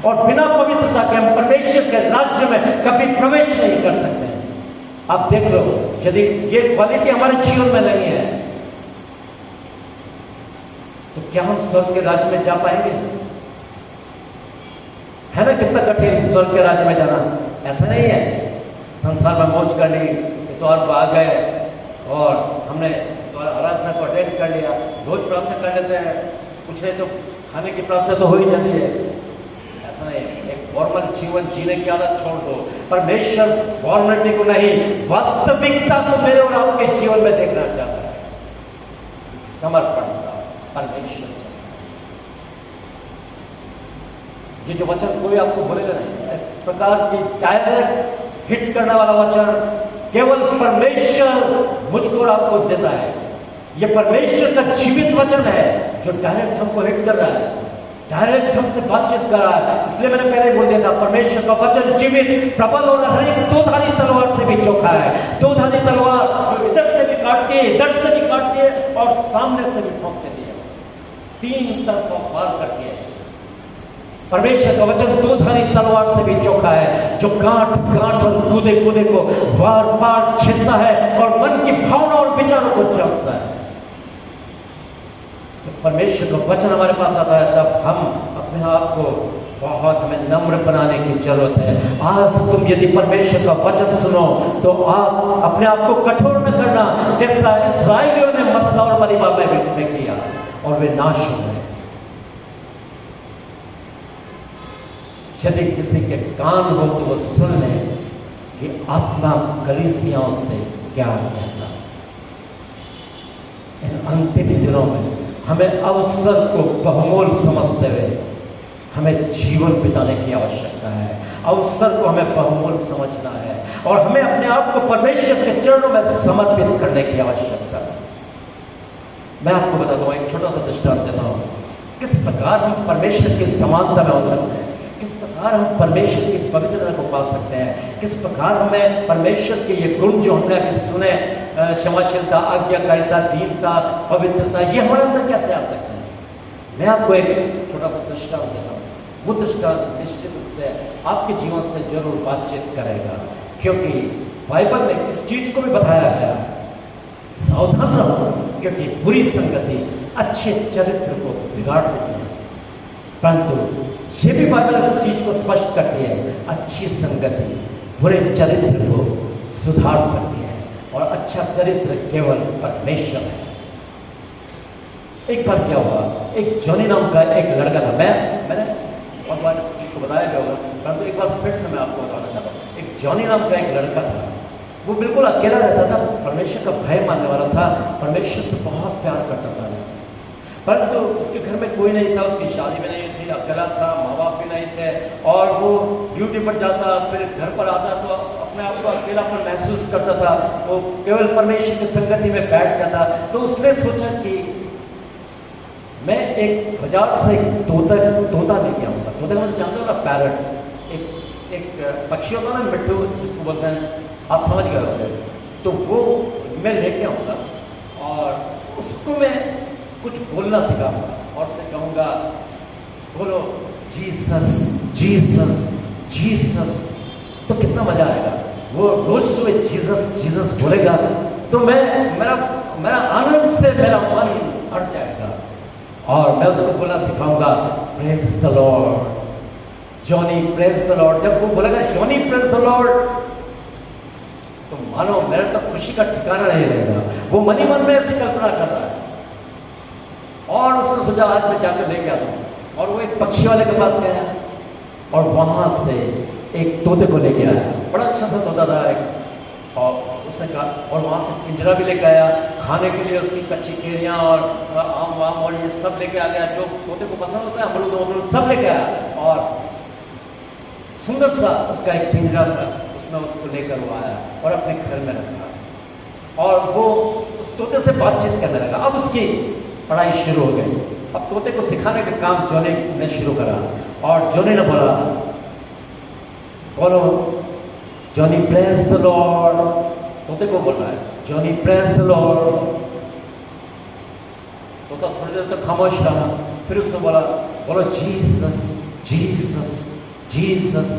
और बिना पवित्रता के हम परमेश्वर के राज्य में कभी प्रवेश नहीं कर सकते। आप देख लो, यदि ये क्वालिटी हमारे जीवन में नहीं है तो क्या हम स्वर्ग के राज्य में जा पाएंगे? है ना कितना कठिन स्वर्ग के राज्य में जाना। ऐसा नहीं है संसार में मौज करनी, द्वार पर आ गए और हमने आराधना को अटेंड कर लिया, रोज प्रार्थना कर लेते हैं, कुछ नहीं तो खाने की प्रार्थना तो हो ही जाती है। ऐसा नहीं, एक फॉर्मल जीवन जीने की आदत छोड़ दो। परमेश्वर फॉर्मेलिटी को नहीं, वास्तविकता को मेरे और आपके जीवन में देखना चाहता है। समर्पण परमेश्वर। ये जो वचन कोई आपको बोलेगा नहीं, इस प्रकार की डायरेक्ट हिट करने वाला वचन केवल परमेश्वर मुझको और आपको देता है। ये परमेश्वर का जीवित वचन है जो डायरेक्ट हमको हिट कर रहा है, डायरेक्ट हमसे बातचीत कर रहा है। इसलिए मैंने पहले बोल दिया था, परमेश्वर का वचन जीवित, प्रबल और हर एक दो-धारी तलवार से भी चोखा है। दो-धारी तलवार जो इधर से भी काटती है, इधर से भी काटती है और सामने से भी ठोक देती है, तीन तरफा पार करती है। परमेश्वर का वचन दो-धारी तलवार से भी चोखा है जो गांठ और कूदे को वार पार छीनता है और मन की भावना और विचारों को जांचता है। जब परमेश्वर का वचन हमारे पास आता है तब हम अपने आप को बहुत हमें नम्र बनाने की जरूरत है। आज तुम यदि परमेश्वर का वचन सुनो तो आप अपने आप को कठोर न करना जैसा इस्राएलियों ने मस्सा और मरीबा में किया और वे नाश हो गए। यदि किसी के कान हो तो वो सुन ले कि आत्मा कलीसियाओं से क्या कहता। इन अंतिम दिनों में हमें अवसर को बहुमूल्य समझते हुए हमें जीवन बिताने की आवश्यकता है। अवसर को हमें बहुमूल्य समझना है और हमें अपने आप को परमेश्वर के चरणों में समर्पित करने की आवश्यकता है। मैं आपको बता दूं, एक छोटा सा दृष्टांत देता हूं, किस प्रकार हम परमेश्वर की समानता में हो सकते हैं, किस प्रकार हम परमेश्वर की पवित्रता को पा सकते हैं, किस प्रकार हमें परमेश्वर के ये गुण जो हमने अभी सुने, क्षमाशीलता, आज्ञाकारिता, दीनता, पवित्रता, ये हमारे अंदर कैसे आ सकते हैं। मैं आपको एक छोटा सा दृष्टांत देता हूँ। वो दृष्टांत निश्चित रूप से आपके जीवन से जरूर बातचीत करेगा। क्योंकि बाइबल में इस चीज को भी बताया गया, सावधान रहो क्योंकि बुरी संगति अच्छे चरित्र को बिगाड़ देती है। परंतु ये भी बाइबल इस चीज को स्पष्ट करती है, अच्छी संगति बुरे चरित्र को सुधार सकती है और अच्छा चरित्र केवल परमेश्वर है। एक बार क्या हुआ, एक जॉनी नाम का एक लड़का था। मैंने बहुत बार इस चीज को बताया गया होगा, परंतु एक बार फिर से मैं आपको बताना चाहता हूँ। एक जॉनी नाम का एक लड़का था, वो बिल्कुल अकेला रहता था, परमेश्वर का भय मानने वाला था, परमेश्वर से बहुत प्यार करता था। परंतु उसके घर में कोई नहीं था, उसकी शादी भी नहीं थी, अकेला था, माँ बाप भी नहीं थे, और वो ड्यूटी पर जाता, फिर घर पर आता तो अपने आप को अकेलापन महसूस करता था। वो केवल परमेश्वर की संगति में बैठ जाता। तो उसने सोचा कि मैं एक बाजार से तोता लेके आऊँगा। तोता का मतलब जानते हो ना, पैरट, एक पक्षी होता है ना, मिट्टू जिसको बोलते हैं, आप समझ गए होंगे। तो वो मैं लेके आऊँगा और उसको मैं कुछ बोलना सिखाऊंगा और उससे कहूँगा बोलो जीसस जीसस जीसस। तो कितना मजा आएगा। वो रोज सुबह जीसस जीसस बोलेगा तो मेरा आनंद से मेरा मन हट जाएगा और मैं उसको बोलना सिखाऊंगा praise the lord Johnny, praise the Lord. जब वो बोलेगा जॉनी प्रेज द लॉर्ड तो मानो मेरा तो खुशी का ठिकाना नहीं रहेगा। वो मन ही मन में ऐसी कल्पना कर रहा है और उसने सोचा आज मैं जाकर लेके आता हूँ। और वो एक पक्षी वाले के पास गया और वहां से एक तोते को लेके आया। बड़ा अच्छा सा तोता था एक, और उसने कहा, और वहां से पिंजरा भी लेके आया, खाने के लिए उसकी कच्ची केरियां और आम वाम और ये सब लेके आ गया, जो तोते को पसंद होता है, अमरूद सब लेके आया। और सुंदर सा उसका एक पिंजरा था, उसमें उसको लेकर वो आया और अपने घर में रखा और वो उस तोते से बातचीत करने लगा। अब उसकी पढ़ाई शुरू हो गई। अब तोते को सिखाने का काम जॉनी ने शुरू करा और जॉनी ने बोला बोलो जॉनी प्रेज द लॉर्ड। तोते को बोल रहा है जॉनी प्रेज द लॉर्ड। तोता थोड़ी देर तक खामोश रहा, फिर उसने बोला बोलो जीसस जीसस जीसस।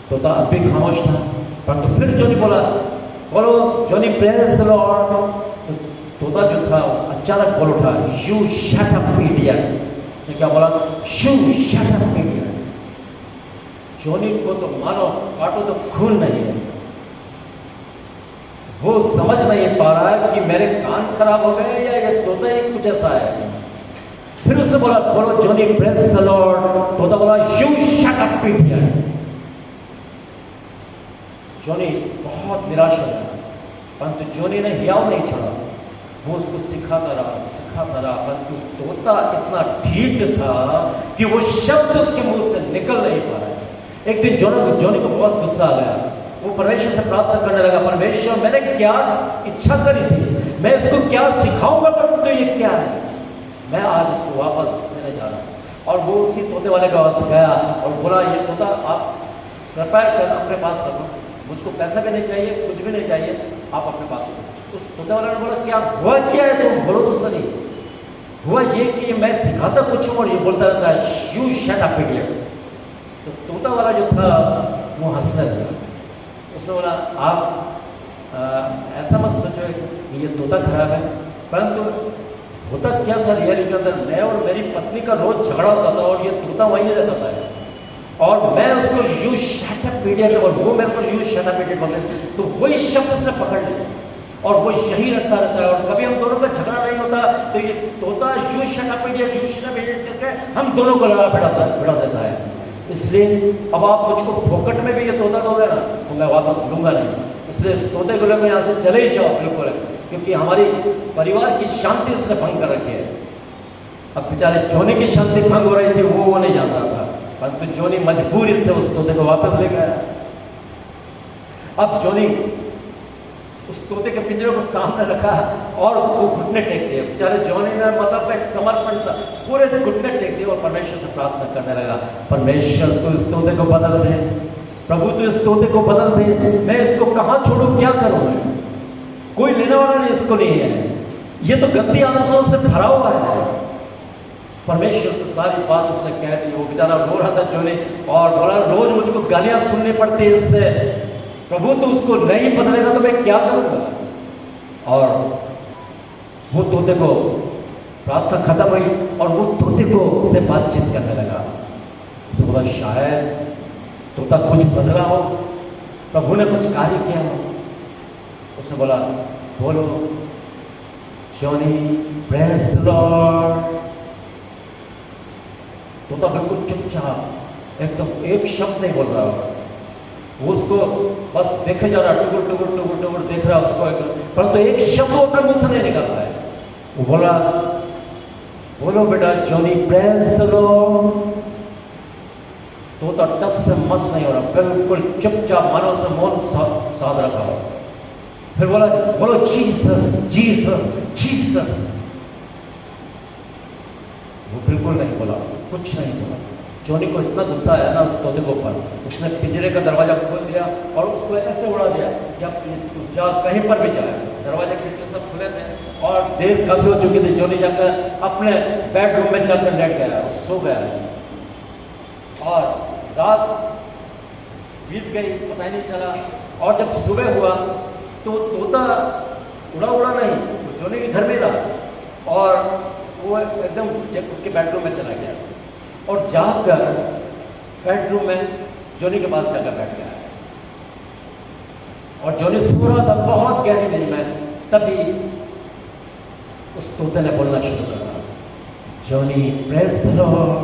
तोता अब भी खामोश था, परंतु फिर जॉनी बोला बोलो जॉनी प्रेज द लॉर्ड। तोता जो था अचानक बोल उठा यू शट अप इडियट। उसने क्या बोला? You shut up idiot. Johnny को तो मानो काटो तो खून नहीं है। वो समझ नहीं पा रहा है कि मेरे कान खराब हो गए या ये तोता ही कुछ ऐसा है। फिर उसने बोला बोलो जॉनी प्रेज द लॉर्ड। तोता बोला you shut up idiot. Johnny बहुत निराश हो गया, परंतु जॉनी ने हियाव नहीं छोड़ा। वो उसको सिखाता रहा, परंतु तोता इतना ढीठ था कि वो शब्द उसके मुंह से निकल नहीं पा रहा। एक दिन जॉनी को बहुत गुस्सा आ गया। वो परमेश्वर से प्रार्थना करने लगा, परमेश्वर मैंने क्या इच्छा करी थी, मैं इसको क्या सिखाऊंगा, परंतु ये क्या है, मैं आज इसको वापस देने जा रहा हूँ। और वो उसी तोते वाले के पास गया और बोला ये तोता आप कृपया कर अपने पास रखो, मुझको पैसा भी नहीं चाहिए, कुछ भी नहीं चाहिए, आप अपने पास रखो। उस तोते वाले ने बोला क्या हुआ, क्या है तुम बोलो तो सही। हुआ ये कि मैं सिखाता कुछ हूँ और ये बोलता रहता है यू शट अप इडियट। तो तोता वाला जो था वो हंसने लगा। उसने बोला आप ऐसा मत सोचो कि ये तोता खराब है, परंतु होता क्या था रियलिटी के अंदर, मैं और मेरी पत्नी का रोज झगड़ा होता था और ये तोता वहीं रहता था और मैं उसको यू शट अप इडियट और वो मेरे को यू शट अप इडियट बोलते। तो वही शब्द उसने पकड़ लिया और वो यही रखता रहता है और कभी हम दोनों का झगड़ा नहीं होता तो ये तोता you shut up idiot you shut up idiot करके हम दोनों को लड़ा भिड़ा देता है। इसलिए अब आप मुझको फोकट में भी ये तोता दोगे ना तो मैं वापस लूंगा नहीं। इसलिए इस तोते को लेकर यहाँ से चले ही जाओ बिल्कुल, क्योंकि हमारी परिवार की शांति इसने भंग कर रखी है। अब बेचारे जॉनी की शांति भंग हो रही थी, वो नहीं जानता था, परंतु जॉनी मजबूरी से उस तोते को वापस लेकर आया। अब जॉनी उस तोते के पिंजरे को सामने रखा और वो घुटने टेक दिए। बेचारे जॉनी ने मतलब एक समर्पण था, पूरे घुटने टेक दिए और परमेश्वर से प्रार्थना करने लगा, परमेश्वर तू इस तोते को बदल दे, प्रभु तू इस तोते को बदल दे, मैं इसको कहाँ छोड़ू, क्या करूँ, कोई लेने वाला नहीं इसको नहीं है, ये तो गंदी आदतों से भरा हुआ है। परमेश्वर से सारी बात उसने कह दी। वो बेचारा रो रहा था जॉनी और बोला रोज मुझको गालियां सुननी पड़ती है इससे, प्रभु तो उसको नहीं बदलेगा तो मैं क्या करूंगा। और वो तोते को प्रार्थना खत्म हुई और वो तोते को उससे बातचीत करने लगा। उसने बोला शायद तोता कुछ बदला हो, प्रभु ने कुछ कार्य किया हो। उसने बोला बोलो जॉनी प्रेज द लॉर्ड। तोता बिल्कुल चुपचाप एकदम एक शब्द नहीं बोल रहा होगा, वो उसको बस देखे जा रहा, टुकुर टुकुर टुकुर टुकुर देख रहा उसको, परंतु एक शब्द वो अपने मुंह से नहीं निकल रहा है। वो बोला बोलो बेटा जॉनी प्रेज द लॉर्ड। तोता टस से मस नहीं हो रहा, बिल्कुल चुपचाप मानो उसने मौन साध रखा हो। फिर बोला बोलो जीसस जीसस जीसस। वो बिल्कुल नहीं बोला, कुछ नहीं बोला। जॉनी को इतना गुस्सा आया ना उस तोते के ऊपर, उसने पिंजरे का दरवाजा खोल दिया और उसको ऐसे उड़ा दिया कि अब जा कहीं पर भी जाए। दरवाजा खिड़की सब खुले थे और देर काफी हो चुकी थी। जॉनी जाकर अपने बेडरूम में जाकर लेट गया, सो गया और रात बीत गई, पता ही नहीं चला। और जब सुबह हुआ तो तोता उड़ा उड़ा नहीं, जॉनी के घर में रहा और वो एकदम उसके बेडरूम में चला गया और जाकर बेडरूम में जॉनी के पास जाकर बैठ गया। और जॉनी सो रहा था बहुत गहरी नींद में, तभी उस तोते ने बोलना शुरू करा Johnny praise the lord.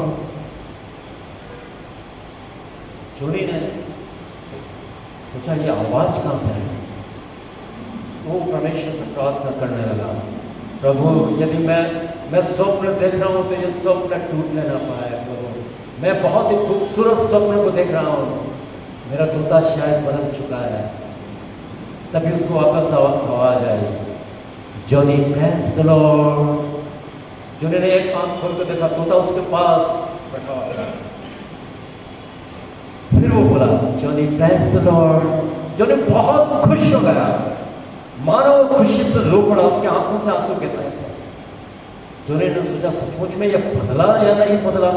Johnny ने सोचा ये आवाज कहां से है। वो परमेश्वर से प्रार्थना करने लगा, प्रभु यदि मैं स्वप्न देख रहा हूं तो ये स्वप्न टूटने ना पाए प्रभु। मैं बहुत ही खूबसूरत स्वप्न को देख रहा हूं, मेरा तोता शायद बदल चुका है। तभी उसको वापस आवाज आई Johnny praise the lord. Johnny ने एक आंख खोल कर देखा, तोता उसके पास बैठा हुआ था। फिर वो बोला Johnny praise the lord. Johnny बहुत खुश हो गया, मानो खुशी से रो पड़ा, उसकी आंखों से आंसू गिर रहे थे। जॉनी ने सोचा सचमुच में ये बदला या नहीं बदला,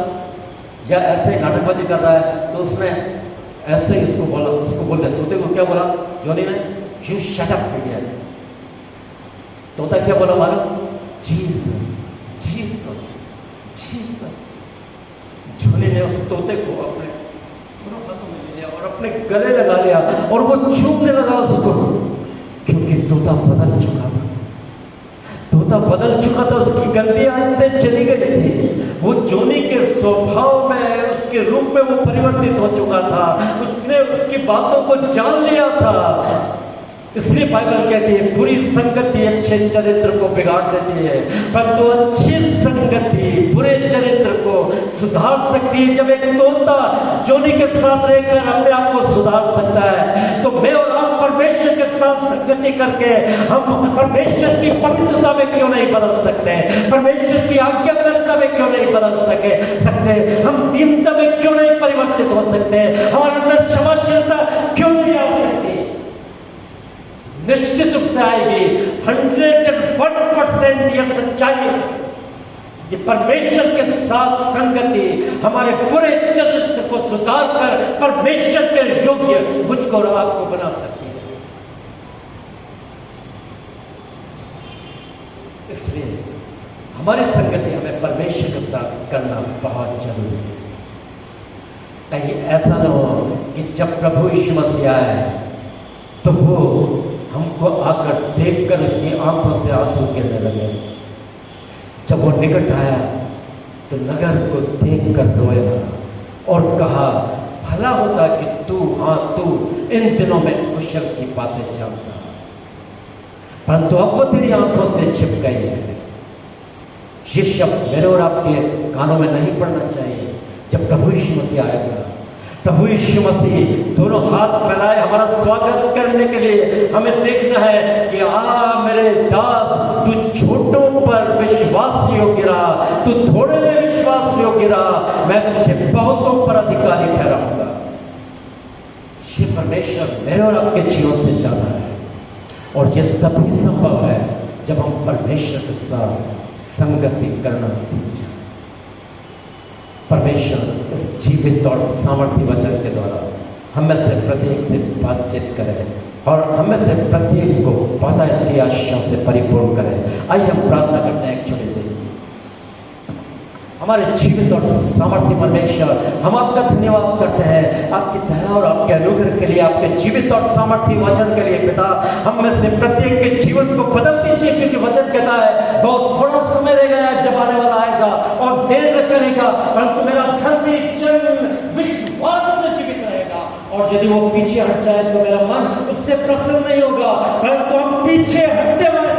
या ऐसे नाटकबाजी कर रहा है। तो उसने ऐसे ही उसको बोला, उसको बोल दिया, तोते को क्या बोला जॉनी ने, यू शट अप इडियट। तोता क्या बोला मानो, जीसस जीसस जीसस। जॉनी ने उस तोते को अपने दोनों हाथों में ले लिया और अपने गले लगा लिया और वो चूमने लगा उसको, क्योंकि तोता बदल चुका था। तोता बदल चुका था, उसकी गंदी आदतें चली गई थी। वो जॉनी के स्वभाव में, उसके रूप में वो परिवर्तित हो चुका था। उसने उसकी बातों को जान लिया था। इसलिए बाइबल कहती है बुरी संगति अच्छे चरित्र को बिगाड़ देती है, परंतु अच्छी संगति बुरे चरित्र को सुधार सकती है। जब एक तोता जॉनी के साथ रहकर अपने आप को सुधार सकता है, तो मैं और आप परमेश्वर के साथ संगति करके हम परमेश्वर की पवित्रता में क्यों नहीं बदल सकते, परमेश्वर की आज्ञाकारिता में क्यों नहीं बदल सकते, हम दीनता में क्यों नहीं परिवर्तित हो सकते, हमारे अंदर क्षमाशीलता क्यों नहीं आ सकती। निश्चित रूप से आएगी। 101% यह सच्चाई, ये परमेश्वर के साथ संगति हमारे पूरे चरित्र को सुधार कर परमेश्वर के योग्य मुझको और आपको बना सकती है। इसलिए हमारी संगति हमें परमेश्वर के साथ करना बहुत जरूरी है। कहीं ऐसा न हो कि जब प्रभु यीशु मसीह आए तो वो हमको आकर देखकर उसकी आंखों से आंसू गिरने लगे। जब वो निकट आया तो नगर को देखकर रोया और कहा भला होता कि तू इन दिनों में कुशल की बातें जानता, परंतु अब वो तेरी आंखों से छिप गई है। ये शब्द मेरे और आपके कानों में नहीं पड़ना चाहिए। जब प्रभु यीशु मसीह आएगा, प्रभु यीशु मसीह दोनों हाथ फैलाए हमारा स्वागत करने के लिए, हमें देखना है कि मेरे दास, तू छोटों पर विश्वास योग्य रहा, तू थोड़े में विश्वास योग्य रहा, मैं तुझे बहुतों पर अधिकारी ठहराऊंगा। ये परमेश्वर मेरे और आपके जीवन से चाहता है, और यह तभी संभव है जब हम परमेश्वर के साथ संगति करना सीख जाए। परमेश्वर इस जीवित और सामर्थ्य वचन के द्वारा हम में से प्रत्येक से बातचीत करें और हम में से प्रत्येक को बाधायत की आशा से परिपूर्ण करें। आइए हम प्रार्थना करते हैं एक छोटे से। हमारे जीवित और सामर्थ्य परमेश्वर, हम आपका धन्यवाद करते हैं आपकी दया और आपके अनुग्रह के लिए, आपके जीवित और सामर्थ्य वचन के लिए। पिता, हम में से प्रत्येक के जीवन को बदल दीजिए, क्योंकि वचन कहता है बहुत थोड़ा समय रह गया जब आने वाला आएगा और देर न करेगा, परंतु मेरा धर्मी जन विश्वास से जीवित रहेगा। और यदि वो पीछे हट जाए तो मेरा मन उससे प्रसन्न नहीं होगा, परंतु हम पीछे हटने वाले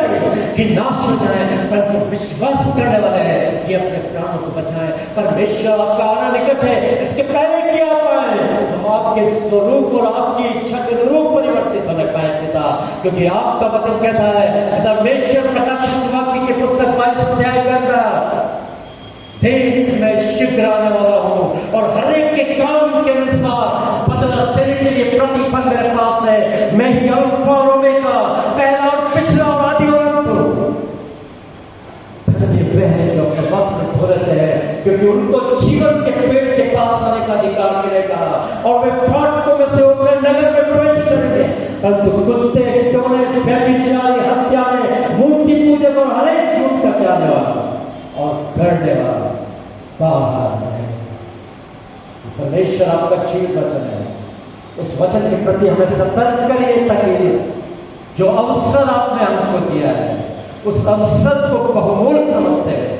कि नाश हो जाए, परंतु विश्वास करने वाले हैं कि अपने प्राणों को बचाएं। परमेश्वर, आपका आना निकट है, इसके पहले कि आप आए हम आपके स्वरूप और आपकी इच्छा के अनुरूप परिवर्तित होने पाए पिता, क्योंकि आपका वचन कहता है परमेश्वर प्रकाशित वाक्य की पुस्तक 22 अध्याय कहता है, देख मैं शीघ्र आने वाला हूं और हर एक के काम के अनुसार बदला तेरे के लिए प्रतिफल मेरे पास है। मैं ही अल्फा और ओमेगा, पहला और पिछला और आदि और अंत हूं। धन्य वे हैं जो अपने वस्त्र धो लेते हैं, क्योंकि उनको जीवन के पेड़ के पास आने का अधिकार मिलेगा और वे फाटकों में से होकर नगर में प्रवेश करेंगे। परंतु कुत्ते, टोने, व्यभिचारी, हत्यारे, मूर्ति पूजक और हर एक झूठ का जानने वाला और करने वाला बाहर है। परमेश्वर आपका जीवित वचन है, उस वचन के प्रति हमें सतर्क करिए, ताकि जो अवसर आपने हमको दिया है उस अवसर को बहुमूल समझते हुए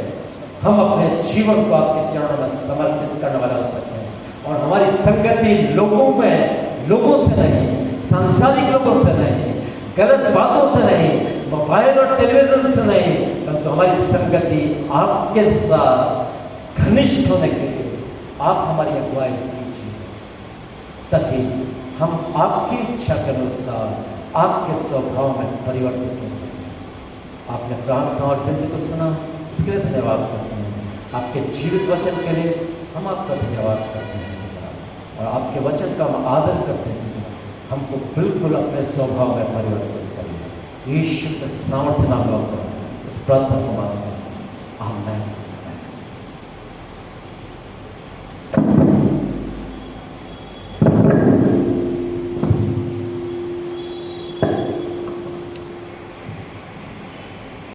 हम अपने जीवन को आपके चरणों में समर्पित करने वाले हो सकते हैं। और हमारी संगति लोगों से नहीं, सांसारिक लोगों से नहीं, गलत बातों से नहीं, मोबाइल और टेलीविजन से नहीं, परंतु हमारी संगति आपके साथ घनिष्ठ होने के लिए आप हमारी अगुवाई कीजिए, ताकि हम आपकी इच्छा के अनुसार आपके स्वभाव में परिवर्तित हो सकें। आपने प्रार्थना और विनती को सुना, इसके लिए धन्यवाद करते हैं। आपके जीवित वचन के लिए हम आपका धन्यवाद करते हैं और आपके वचन का हम आदर करते हैं। हमको बिल्कुल अपने स्वभाव में परिवर्तित करिए। यीशु के सामर्थ्य नाम में इस प्रार्थना को मांगते हैं, आमीन।